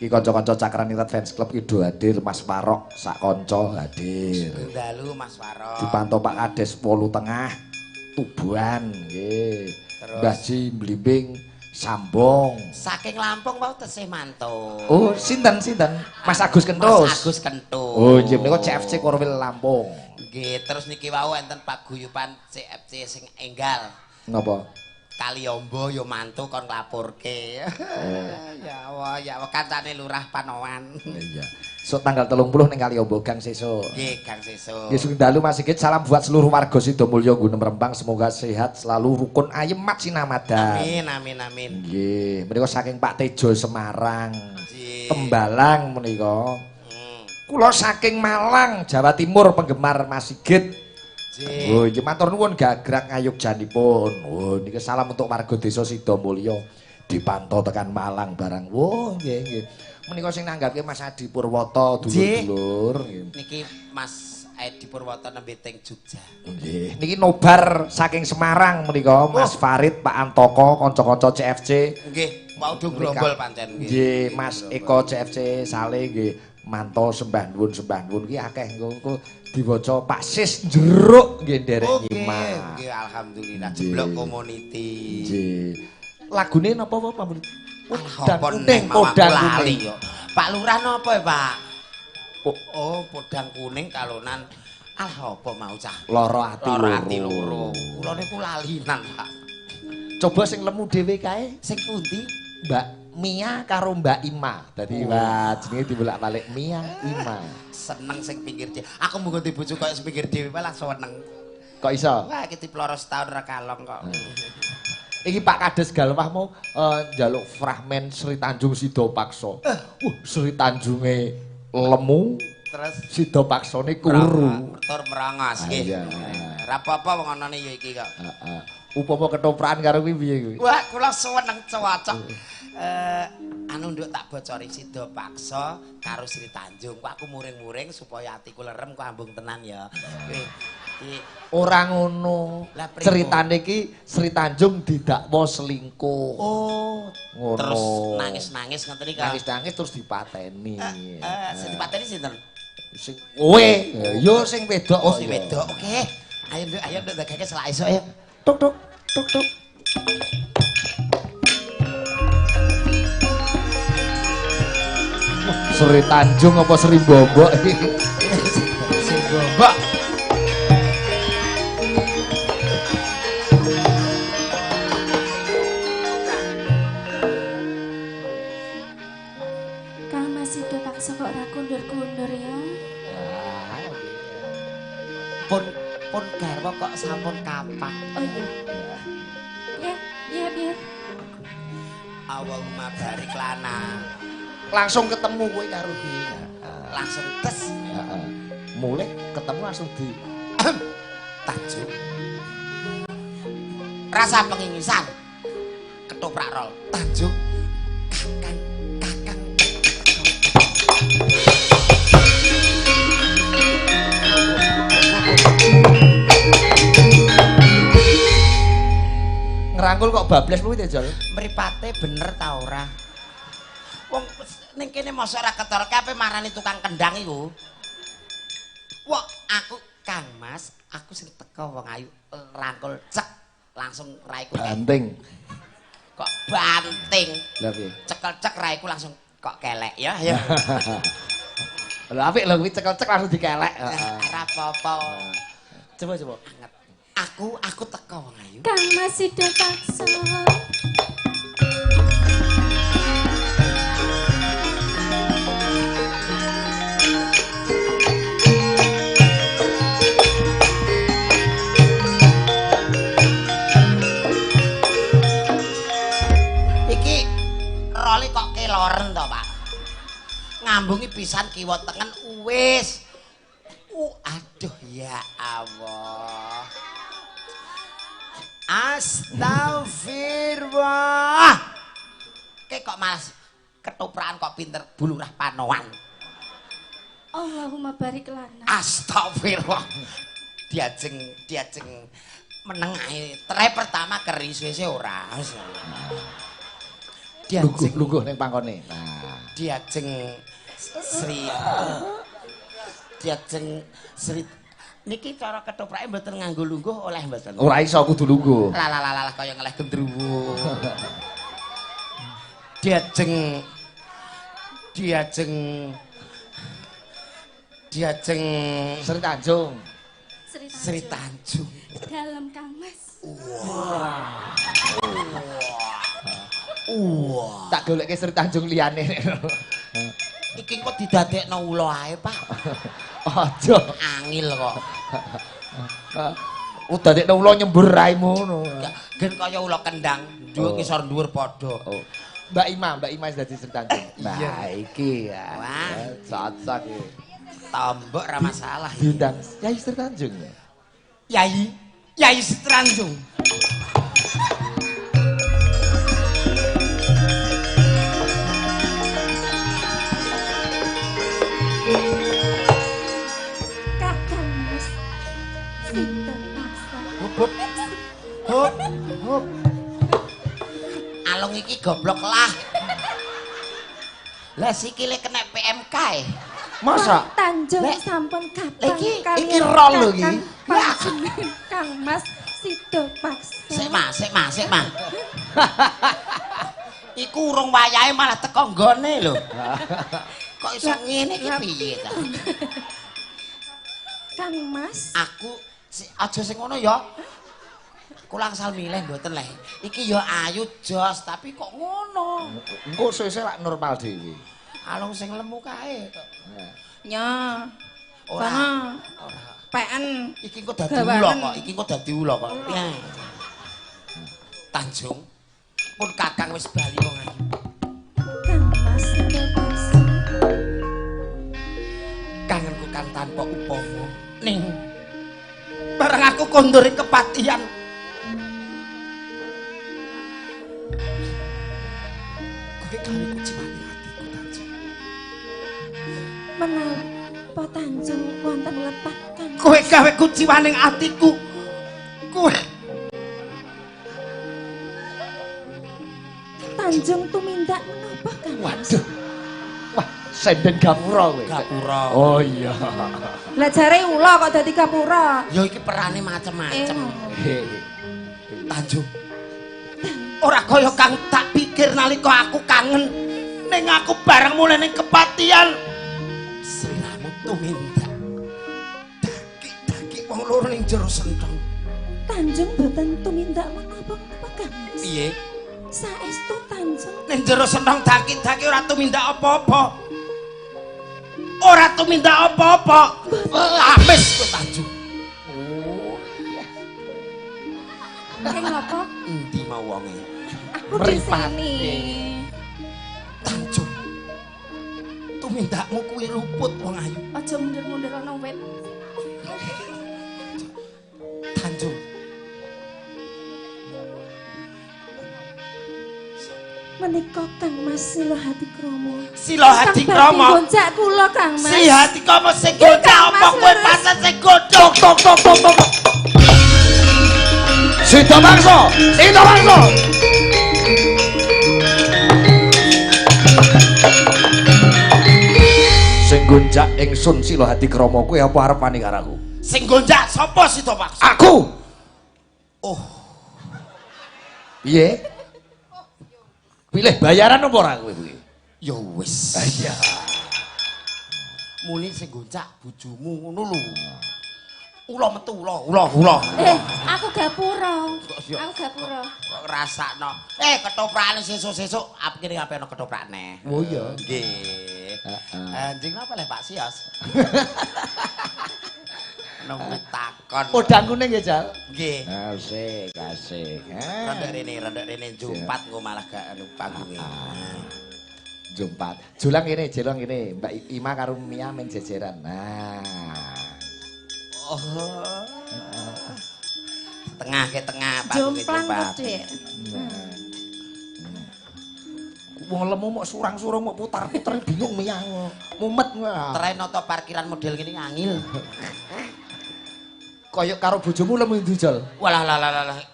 Iki kanca-kanca Cakraningrat Fans Club iki do hadir, Mas Farok sak kanca hadir. Sugeng dalu Mas Farok. Dipantau Pak Kades Wolu Tengah. Tubuhan nggih. Mbah Ji Blimbing Sambong. Saking Lampung wau tesih mantun. Oh, sinten? Mas Agus Kentus. Mas Agus Kentus. Oh, nggih menika CFC Korwil Lampung. Nggih, terus niki wau enten paguyuban CFC sing enggal. Napa? Kaliombo yo mantu kon nglapurke. Ya Allah, kancane Lurah Panowan. Iya. So tanggal 30 ning Kaliombo Gang Sesuk. Nggih, Kang Sesuk. Nggih sugeng dalu Mas Sigit, salam buat seluruh warga Sidomulyo Gunem Rembang, semoga sehat selalu rukun ayem mat sinamadan. Amin. Nggih, menika saking Pak Tejo Semarang. Nggih. Tembalang menika. Kula saking Malang, Jawa Timur penggemar Mas Sigit. Oh, nggih matur nuwun gagrag ngayogjanipun. Oh, niki salam untuk warga desa Sidomulyo. Dipantau tekan Malang barang. Oh, nggih. Menika sing nanggapke Mas Adi Purwoto dulur-dulur nggih. Niki Mas Edi Purwoto nembe teng Jogja. Nggih. Niki nobar saking Semarang menika Mas Farid, Pak Antoko, kanca-kanca CFC. Nggih, mau do glombol pancen nggih. Nggih, Mas Eko CFC Sale nggih. Manto sembah nuwun ki akeh engko diwaca Pak Sis Jeruk nggih nderek nyimak. Nggih, alhamdulillah jeblok community. Nggih. Lagune napa Pak Murid? Podang kuning. Pak Lurah napa ya, Pak? Oh, podang kuning kalonan apa mau cah? Loro ati loro. Kula niku lalinan, Pak. Coba sing lemu dhewe kae. Sing pundi? Mbak Mia karo Mbak Ima. Dadi wah jenenge dibolak-balik Mia Ima. Seneng sing pinggir dhewe. Aku mung ngerti bojo koyo sing pinggir dhewe malah seneng. Kok iso? Wah, iki diploro setahun ra kalong kok. Iki Pak Kades Galwah mau njaluk fragmen Sri Tanjung Sido Pakso. Sri Tanjunge lemu, terus Sido Paksone kuru. Tur merangos nggih. Ra apa-apa wong anane ya iki kok. Heeh. Upama ketoprakan karo kuwi piye kuwi? Wah, kula seneng cocok. Anu nduk tak bocori Sido Pakso karo Sri Tanjung. Kok aku muring-muring supaya atiku lerem kok ambung tenan ya. Ora ngono. Ceritane iki Sri Tanjung didakwa selingkuh. Oh, ngono. Terus nangis-nangis ngoten iki. Nangis-nangis terus dipateni. Sing dipateni sinten? Sing kowe. Yo sing wedok. Oh, sing wedok. Oke. Ayo nduk dagake selak esuk ya. Tuk. Sri Tanjung apa Sri Bombok iki? Sri Bombok. Kang Mas Sido Pakso kok ora kundur-kundur ya. Pun garwa kok sampun kapak. Oh iya. Iya. Allahumma barik lana. Langsung ketemu kowe karo dia. Langsung tes. Mulai ketemu langsung di Tanjung. rasa pengingisan. Ketoprak rol. Tanjung. Kakang. Ngerangkul kok bablas kuwi Jol. Mripate bener ta ora? Wong ning kene mosok ora ketoroke ape marani tukang kendang iku. Wah, aku Kang Mas, aku sing teko wong ayu rangkul cek langsung raiku. Banting. Kok banting. Lah piye? Cekel cek raiku langsung kok kelek ya. Ya. Lha apik lho kuwi cekel-cek langsung dikelek. Ora apa-apa. Coba. Anget. Aku teko wong ayu. Kang Mas Sido paksa. Iki roli kok keloren to, Pak. Ngambungi pisan kiwa tengen wis. Aduh ya Allah. Astagfirullah. Kok malas ketoprakan kok pinter bulurah panoan. Allahumma barik lana. Astagfirullah. Diajeng meneng ae. Try pertama keris wis ora. Lungguh ning pangkone. Nah, Diajeng Sri niki cara ketoprake mboten nganggo lungguh oleh mboten. ora iso kudu lungguh. Lah kaya ngeleh gendruwo. Diajeng Sri Tanjung. Sri Tanjung. Dalam Kang Mas. Tak goleke Sri Tanjung liyane. Iki kok didadekno ula ae, Pak. Aja. Angil kok. Udah dekno ula nyembur raimu ngono. Gen kaya ula kendang, dhuwur ngisor dhuwur padha. Oh. Mbak Ima wis dadi Sri Tanjung. Iya. Nah, iki ya. Wah. Cocok iki. Tombok ra masalah. Diundang Yai Sri Tanjung. Yai Sri Tanjung. Kakang Mas Sido paksa. Hop. Alung iki goblok lah. Lah sikile kena PMK e. Masa? Tanjung Lek, sampun kapan iki kalian rol lho iki. Kakang panjenengan Kang Mas Sido paksa. Sik Mas. Iku urung wayahe malah teko nggone lho. Kok iso ngene iki piye ta? Kang Mas. Aku aja sing ngono ya. Kula angsal milih mboten leh. Iki ya ayu jos tapi kok ngono. Engko sesuk lak normal dhewe. Alung sing lemu kae kok. Nya. Ora. PN. Iki kok dadi ula kok. Ya. Tanjung. Pun Kakang wis bali wong ayu. Kang Mas Sido paksa. Kangenku kan tanpa upama. Ning bareng aku kondur ing kepatihan. Kowe gawe kuciwane atiku Tanjung. Menapa Tanjung wonten lepat Kang? Kowe gawe kuciwaning atiku. Kowe Tanjung tumindak menapa Kang? Waduh. Wah, senden gapura kowe. gapura. Oh iya. Lah jare ula kok dadi gapura. Ya iki perane macem-macem. Hehe. Tanjung. Ora kaya kang tak pikir nalika aku kangen. Ning aku bareng mulai ning kepatihan. Sliramu tumindak. Daki-daki wong loro ning jero sentong. Tanjung boten tumindak menapa Kang? Piye? Saestu Tanjung. Ning jero sentong daki-daki ora tumindak apa-apa. Ora tumindak apa-apa. Lamis kok Tanjung. Kang apa? Endi mau wonge? Aku di sini. Tanjung. Tumindakmu kuwi luput wong ayu. Aja mundur-mundur ana wit. Tanjung. Menika Kang Mas Sila Hati Kromo. Sila Hati Kromo. Gonjak kula Kang Mas. Si Hati Kromo sing gonjak apa kowe pasen sing godhog. Tok. Sida mangsa. Sing gonjak ingsun Sila Hati Kromo kuwi apa arepane karo aku? Sing gonjak sapa Sida Paksa? Aku. Oh. Piye? Pilih bayaran apa ora kowe kuwi? Ya wis. Iya. Muni sing gonjak bojomu ngono lho. Ula metu ula. Aku gapura. Kok rasakno. Ketoprakane sesuk-sesuk kene ape ana ketoprakne. Oh iya. Nggih. Anjing napa le Pak Sios? Nunggu takon. Podang kuning nggih, Jal. Nggih. Asik. Rada rene jumpat engko malah gak anu panggunge. Jumpat. Julang kene, Mbak Ima karo Mia men jejeran. Nah. Oh. Tengah ke tengah panggunge Jomplang jumpat. Dek. Wong lemu mok surang-surang mok putar-puter bingung Mia. Mumet ngono. Tren nata parkiran model gini ngangil. Kaya karo bojomu lemu ndi, Jal? Walah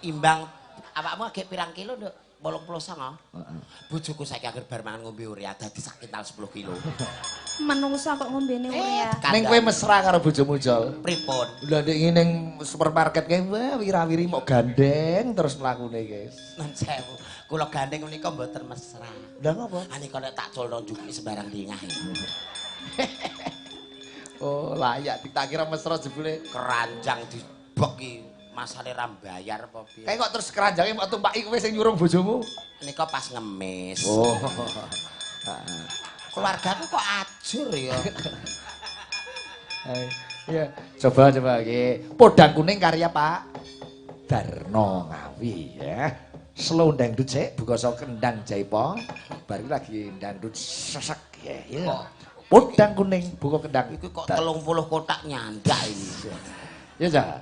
imbang awakmu agek pirang kilo, Nduk? 89. Bojoku saiki akhir bar mangan ngombe urea dadi sak kintal 10 kilo. Menungsa kok ngombene urea. Ning kowe mesra karo bojomu, Jal. Pripun? Lah nek ning supermarket kae wah wira-wiri mok gandeng terus mlakune, guys. Nun sewu. Kula gandeng menika mboten mesra. Lah ngopo? Anika nek tak culno njuki sembarang dingah. Oh, layak tak kira mesra jebule. Keranjang dibek iki masane ra mbayar apa piye? Kae kok terus keranjange mok tumpaki kowe sing nyurung bojomu. Nika pas ngemis. Oh. Keluargaku kok ajur ya. Iya, coba iki. Podang kuning karya Pak Darno Ngawi ya. Slow dangdut sik, buka sok kendang Jaipong. Baru lagi dangdut sesek ya. Iya. Podang kuning buka kendang. Iku kok 30 kotak nyandak ini. Ya, Ja.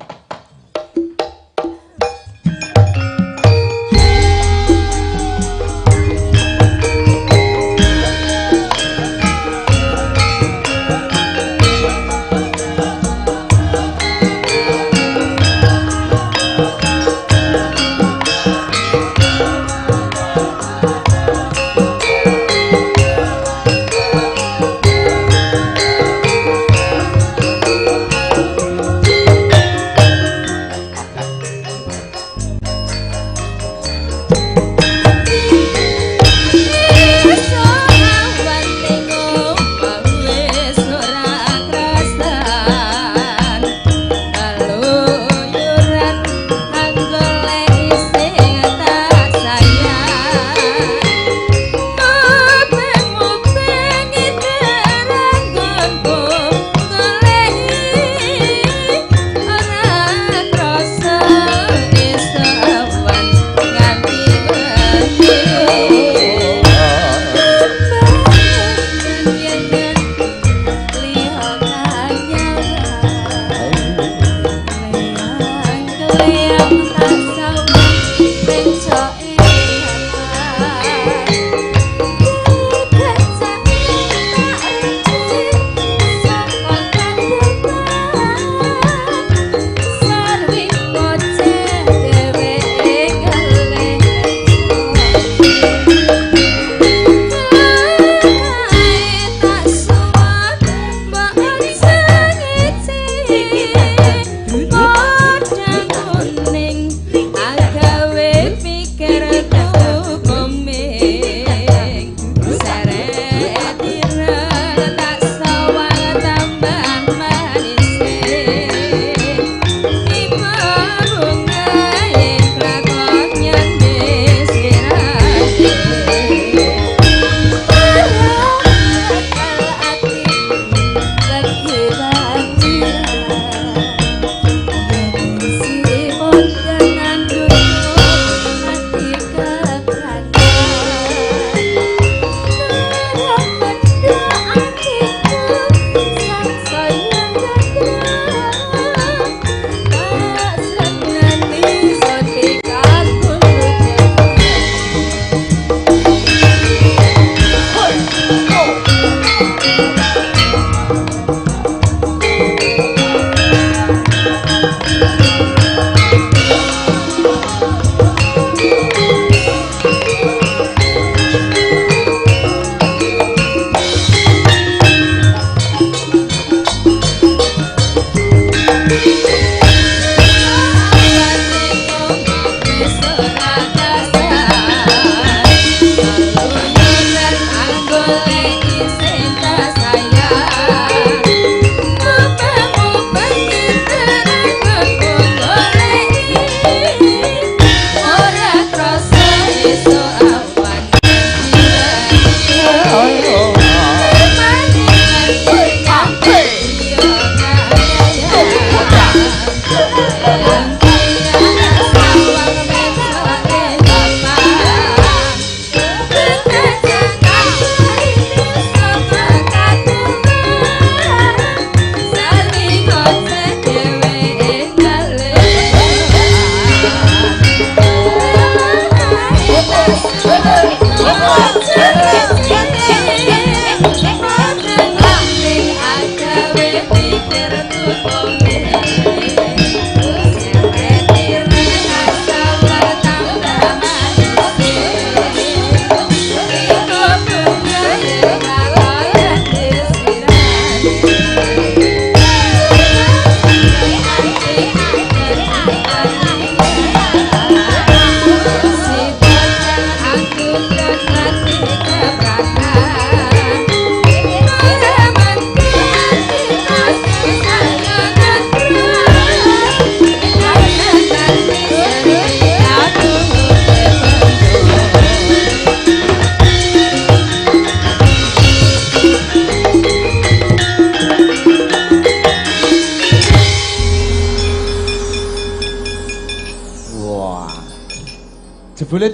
Jebule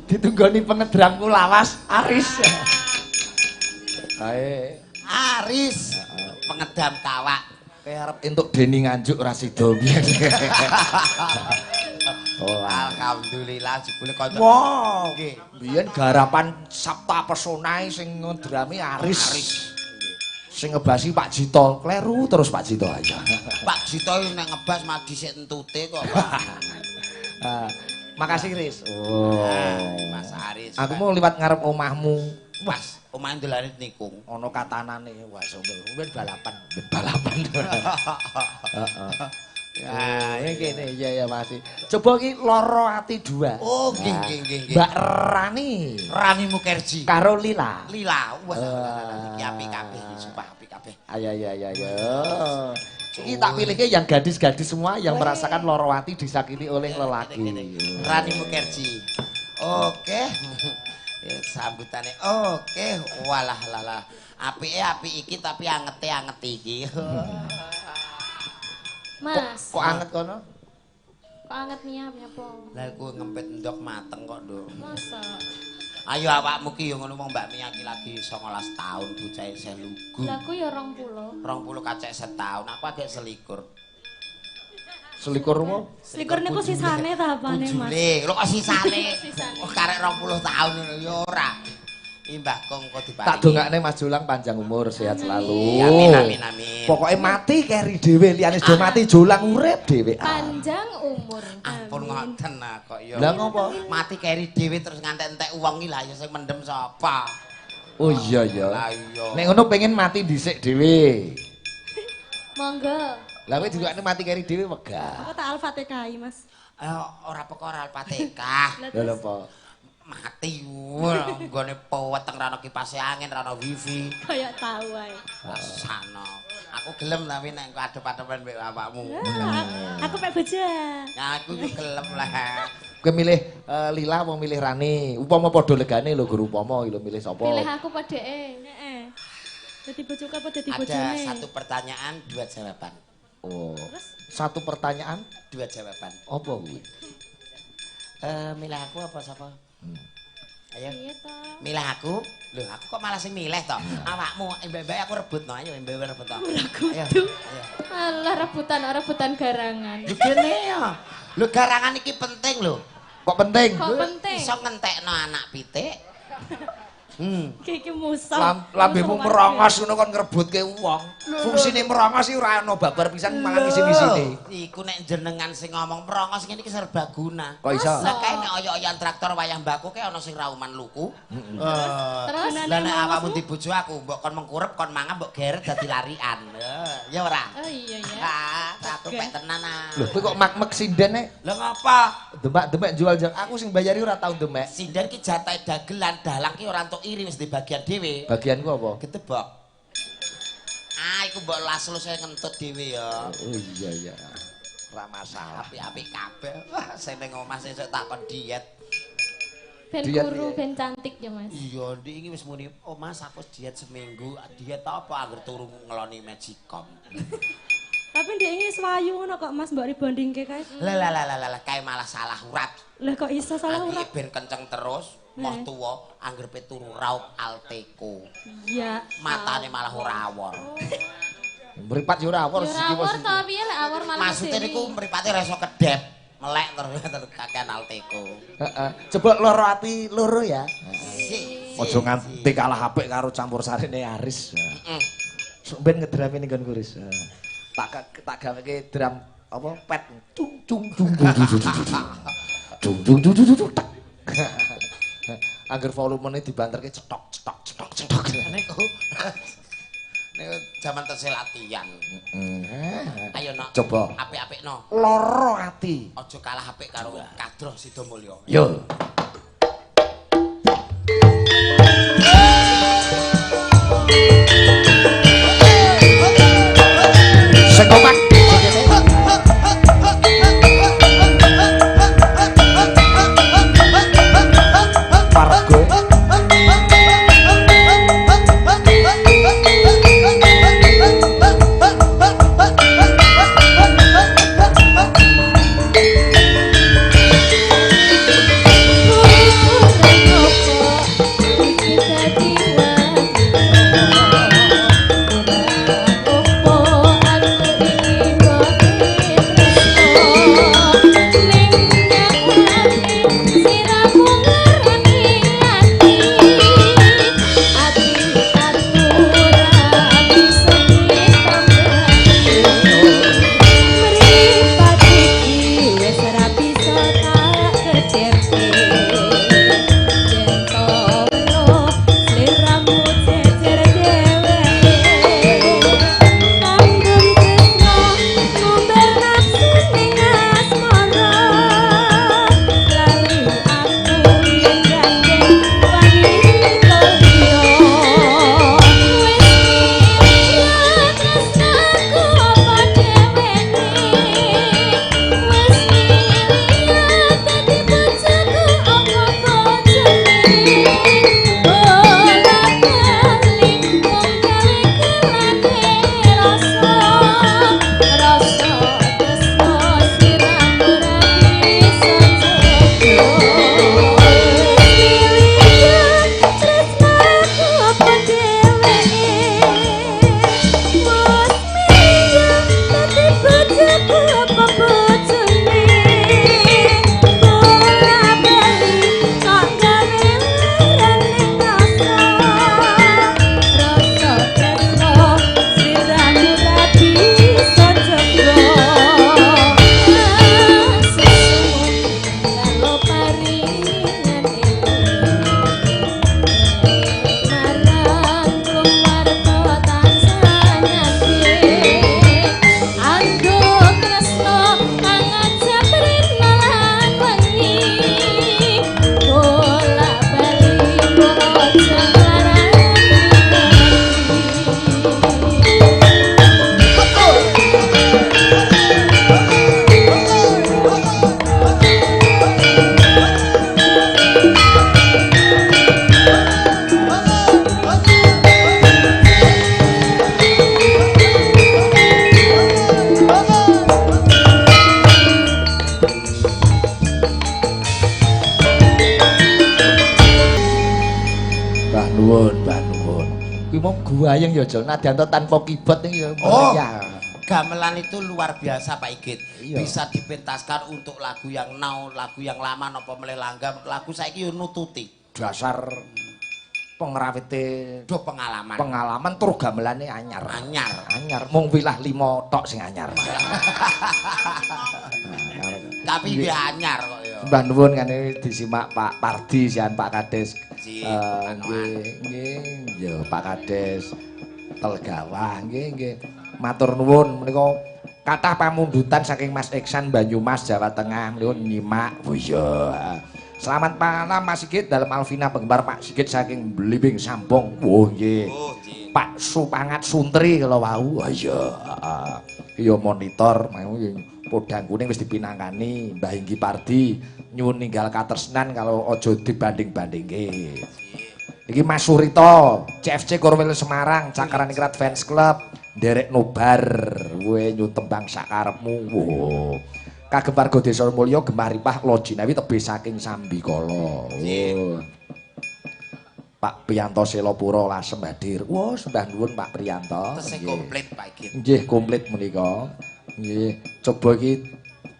ditunggoni pengedrang lawas Aris. Ae. Aris pengedam kawak. Kayak arep entuk Deni Nganjuk ora sida biyen. Oh, alhamdulillah jebule kanca. Wow. Biyen garapan Sabta Pesonae sing ngedrami Aris. Sing ngebasi Pak Jito, kleru terus Pak Jito aja. Pak Jito nek ngebas madi sik entute kok. Makasih Riz. Oh. Mas Aris. Aku mau liwat ngarep omahmu. Mas, omahe ndelane nikung. Ana katanane. Wah, sampeyan balapan. Heeh. Ya, ini kene ya masih. Coba ki Loro Ati 2. Oh, nggih. Mbak Rani. Rani Mukerji. Karo Lila. Lila. Wah, iki apik kabeh, sumpah apik kabeh. Ayo. Ini tak pilihnya yang gadis-gadis semua yang merasakan loro hati disakiti oleh lelaki. Rani Mukerji. Oke. Sambutannya oke. Walah lalah. Apik iki tapi anget iki. Mas. Kok anget kono? Kok anget niat apa? Lah aku ngempet ndok mateng kok, Nduk. Masa? Ayo awakmu ki yo ngono mong Mbak Miyaki lagi 19 tahun bocah isih lugu. Lah aku ya 20. 20 kacek setahun, aku agak selikur. Selikur apa? Selikur niku sisane ta apane, Mas? Bujule, lho kok sisane? Sisane. Oh karek 20 tahun ngono ya ora. Mbah Kong kok diparingi. Tak dongakne Mas Jolang panjang umur, sehat selalu. Amin. Pokoknya mati keri dhewe, liyane sudah mati Jolang urip dhewe. Panjang umur. Ampun ngoten kok ya. Lah ngopo? Mati keri dhewe terus ngantek-entek wong iki lah ya sing mendem sapa? Oh iya ya. Lah iya. Nek ngono pengen mati dhisik dhewe. Monggo. Lah kowe juga mati keri dhewe wegah. Aku tak Al-Fatihah, Mas. Ora perkara Al-Fatihah. Lha apa? Mati nggone peweteng ra ono kipas angin, ra ono wifi. Kayak tahu ae. Sana. Aku gelem tapi nek engko adep-adepan mbek bapakmu. Aku pek bojo. Nah, aku yo gelem lah. Kowe milih Lila apa milih Rani? Upama padha legane lho guru upama lho milih sapa? Pilih aku padeke. Heeh. Dadi bojoku apa dadi bojone? Ada satu pertanyaan, dua jawaban. Oh. Satu pertanyaan, Dua jawaban. apa kuwi? Milih aku apa sapa? Ayo. Iya to. Milih aku? Loh, aku kok malah sing milih to? Awakmu, mbak aku rebutno, ayo mbak rebut to. Ayo. Alah rebutan garangan. Lho kene ya. Lho garangan iki penting lho. Kok penting? Kok penting? Iso ngentekno anak pitik. Iki musuh. Lambemu merongos ngono kon ngrebutke wong. Fungsine merongos iki ora ono babar pisan mangan isi-isine. Iku nek jenengan sing ngomong merongos ngene iki serbaguna. Kok iso? Lah kae nek oyok-oyokan traktor wayah mbakku kae ana sing rauman luku. Terus Lah nek awakmu dibojo aku mbok kon mengkurep kon mangan mbok geret dadi larian. Ya ora? Oh iya ya. Satu pek tenan ah. Lho kowe kok mak-mek sinden nek Lah ngapa? demek-demek jual aku sing bayari ora tau demek. Sinden ki jatahe dagelan, dalang ki ora entuk iri wis di bagian dhewe. Bagianku apa? Ketebok. Iku mbok las-lus ngentut dhewe ya. Oh iya ya. Ora masalah. Apik-apik kabeh. Wah, sing ning omah sesuk takon diet. Ben Diet, guru iya. ben cantik ya, Mas. Iya, Ndik iki wis muni, "Oh, Mas, aku diet seminggu." Diet apa angger turu ngeloni Magicom. Tapi dia ini swayu ngono kok Mas mbok rebondingke kae. Lah, kae malah salah urat. Lah kok iso salah Iki urat? ben kenceng terus, moh tuwa angger pe turu raup Alteco. Ya. Matane malah ora awor. Mripat yo ora awor Ya siki awor to piye lek awor malah Maksude niku mripate ora iso kedep. Melek terus kakean Alteco. Heeh. Coba loro ati loro ya. Sik. Aja nganti kalah apik karo campur sarine Aris. Ben ngedrami ning nggon kuris. Tak gaweke drum apa pet cung cung cung cung cung cung cung tak. Angger volumene dibanterke cetok cetok cetok cetok. Niku jaman tesih latihan. Ayo nok. Coba. Apik-apik no. Loro ati. Aja kalah apik karo Kadroh Sidomulyo. Yo. Sekopak. Pargo. mbuayeng ya Jol. Nadyanto tanpa keyboard iki ya. Oh. Gamelan itu luar biasa Pak Igit. Iya. Bisa dipentaskan untuk lagu yang now, lagu yang lama napa meleh langgam, lagu saiki yo nututi. Dasar pengrawite Do pengalaman. pengalaman tur gamelane anyar. Anyar. Mung wilah 5 tok sing anyar. Tapi dia anyar kok ya. Mbah nuwun kan disimak Pak Pardi sian Pak Kades. Nggih, yo Pak Kades Telgawah nggih. Matur nuwun menika kathah pamundutan saking Mas Iksan Banyumas Jawa Tengah nuwun nyimak. Oh iya. Selamat malam Mas Sigit dalam Alvina penggemar Pak Sigit saking Blimbing Sampung. Oh nggih. Pak Supangat Suntri kalau wau. Oh iya. Iya monitor mau podang kuning wis dipinangkani Mbah Hinggi Pardi nyuwun ninggal katresnan kalau aja dibanding-bandingke. Iki Mas Surito, CFC Korwil Semarang, Cakaran Ikrat Fans Club, nderek nobar, kowe nyutembang sakarepmu. Wo. Kagem warga Desa Mulya Gemaripah Lojinawi tebih saking Sambikala. Pak Priyanto Selopuro Lasem hadir. Wah, sembah nuwun Pak Priyanto. Tesih komplit Pak Igit. Nggih, komplit menika. Nggih, coba iki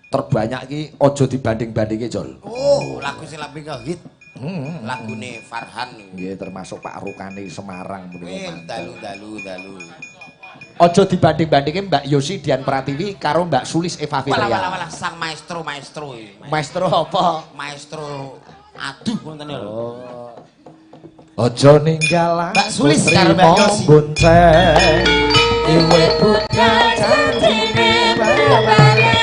terbanyak iki aja dibanding-bandingke, Jol. Oh, lagu sing lebih ke hit. Lagune Farhan. Nggih, termasuk Pak Rukani Semarang menika. Dalu. Aja dibanding-bandingke Mbak Yosi Dian Pratiwi karo Mbak Sulis Eva Fitria. Walah sang maestro iki. Maestro apa? Maestro aduh ngoten lho. Oh. Aja ninggal Mbak Sulis karo Mbak Yosi. Bonceng. Iwe bukan janjine bareng.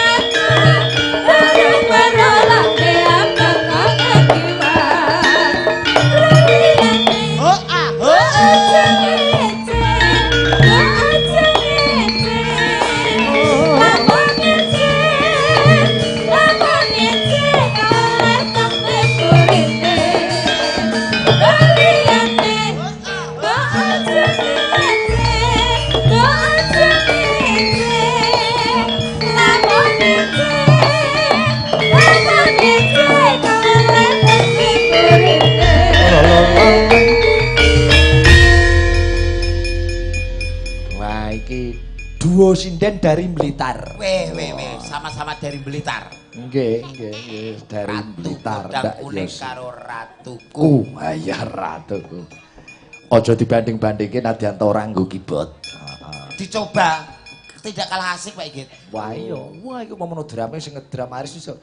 Duo sinden dari Blitar. Weh, sama-sama dari Blitar. Nggih, dari Blitar. Mbak kuning karo ratuku. Ya ratuku. Aja dibanding-bandingke nadyanto ora nggo keyboard. Dicoba tidak kalah asik Pak Igit. Wah iya, wah iku momen drame sing ngedram Aris iso.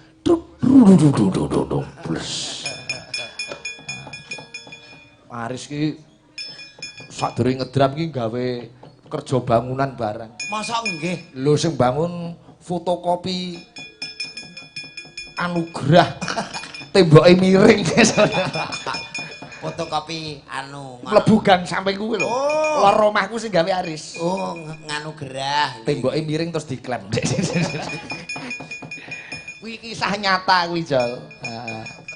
Aris ki sadurunge ngedram ki gawe kerja bangunan barang. Masa nggih? Lho sing bangun fotokopi Anugrah temboke miring. Fotokopi mlebu gang sampe kuwi lho. Lor omahku sing gawe Aris. Oh, nganugrah. Temboke miring terus diklem. Kuwi kisah nyata kuwi, Jol.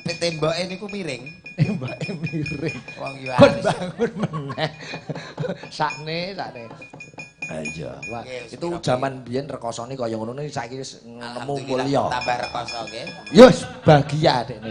Tapi temboke niku miring. Temboke miring. Wong yo Kon bangun meneh. Sakne. Ayo, wah itu zaman biyen rekosane kaya ngono saiki nemu mulya. Tambah rekoso nggih. Yo bahagia dekne.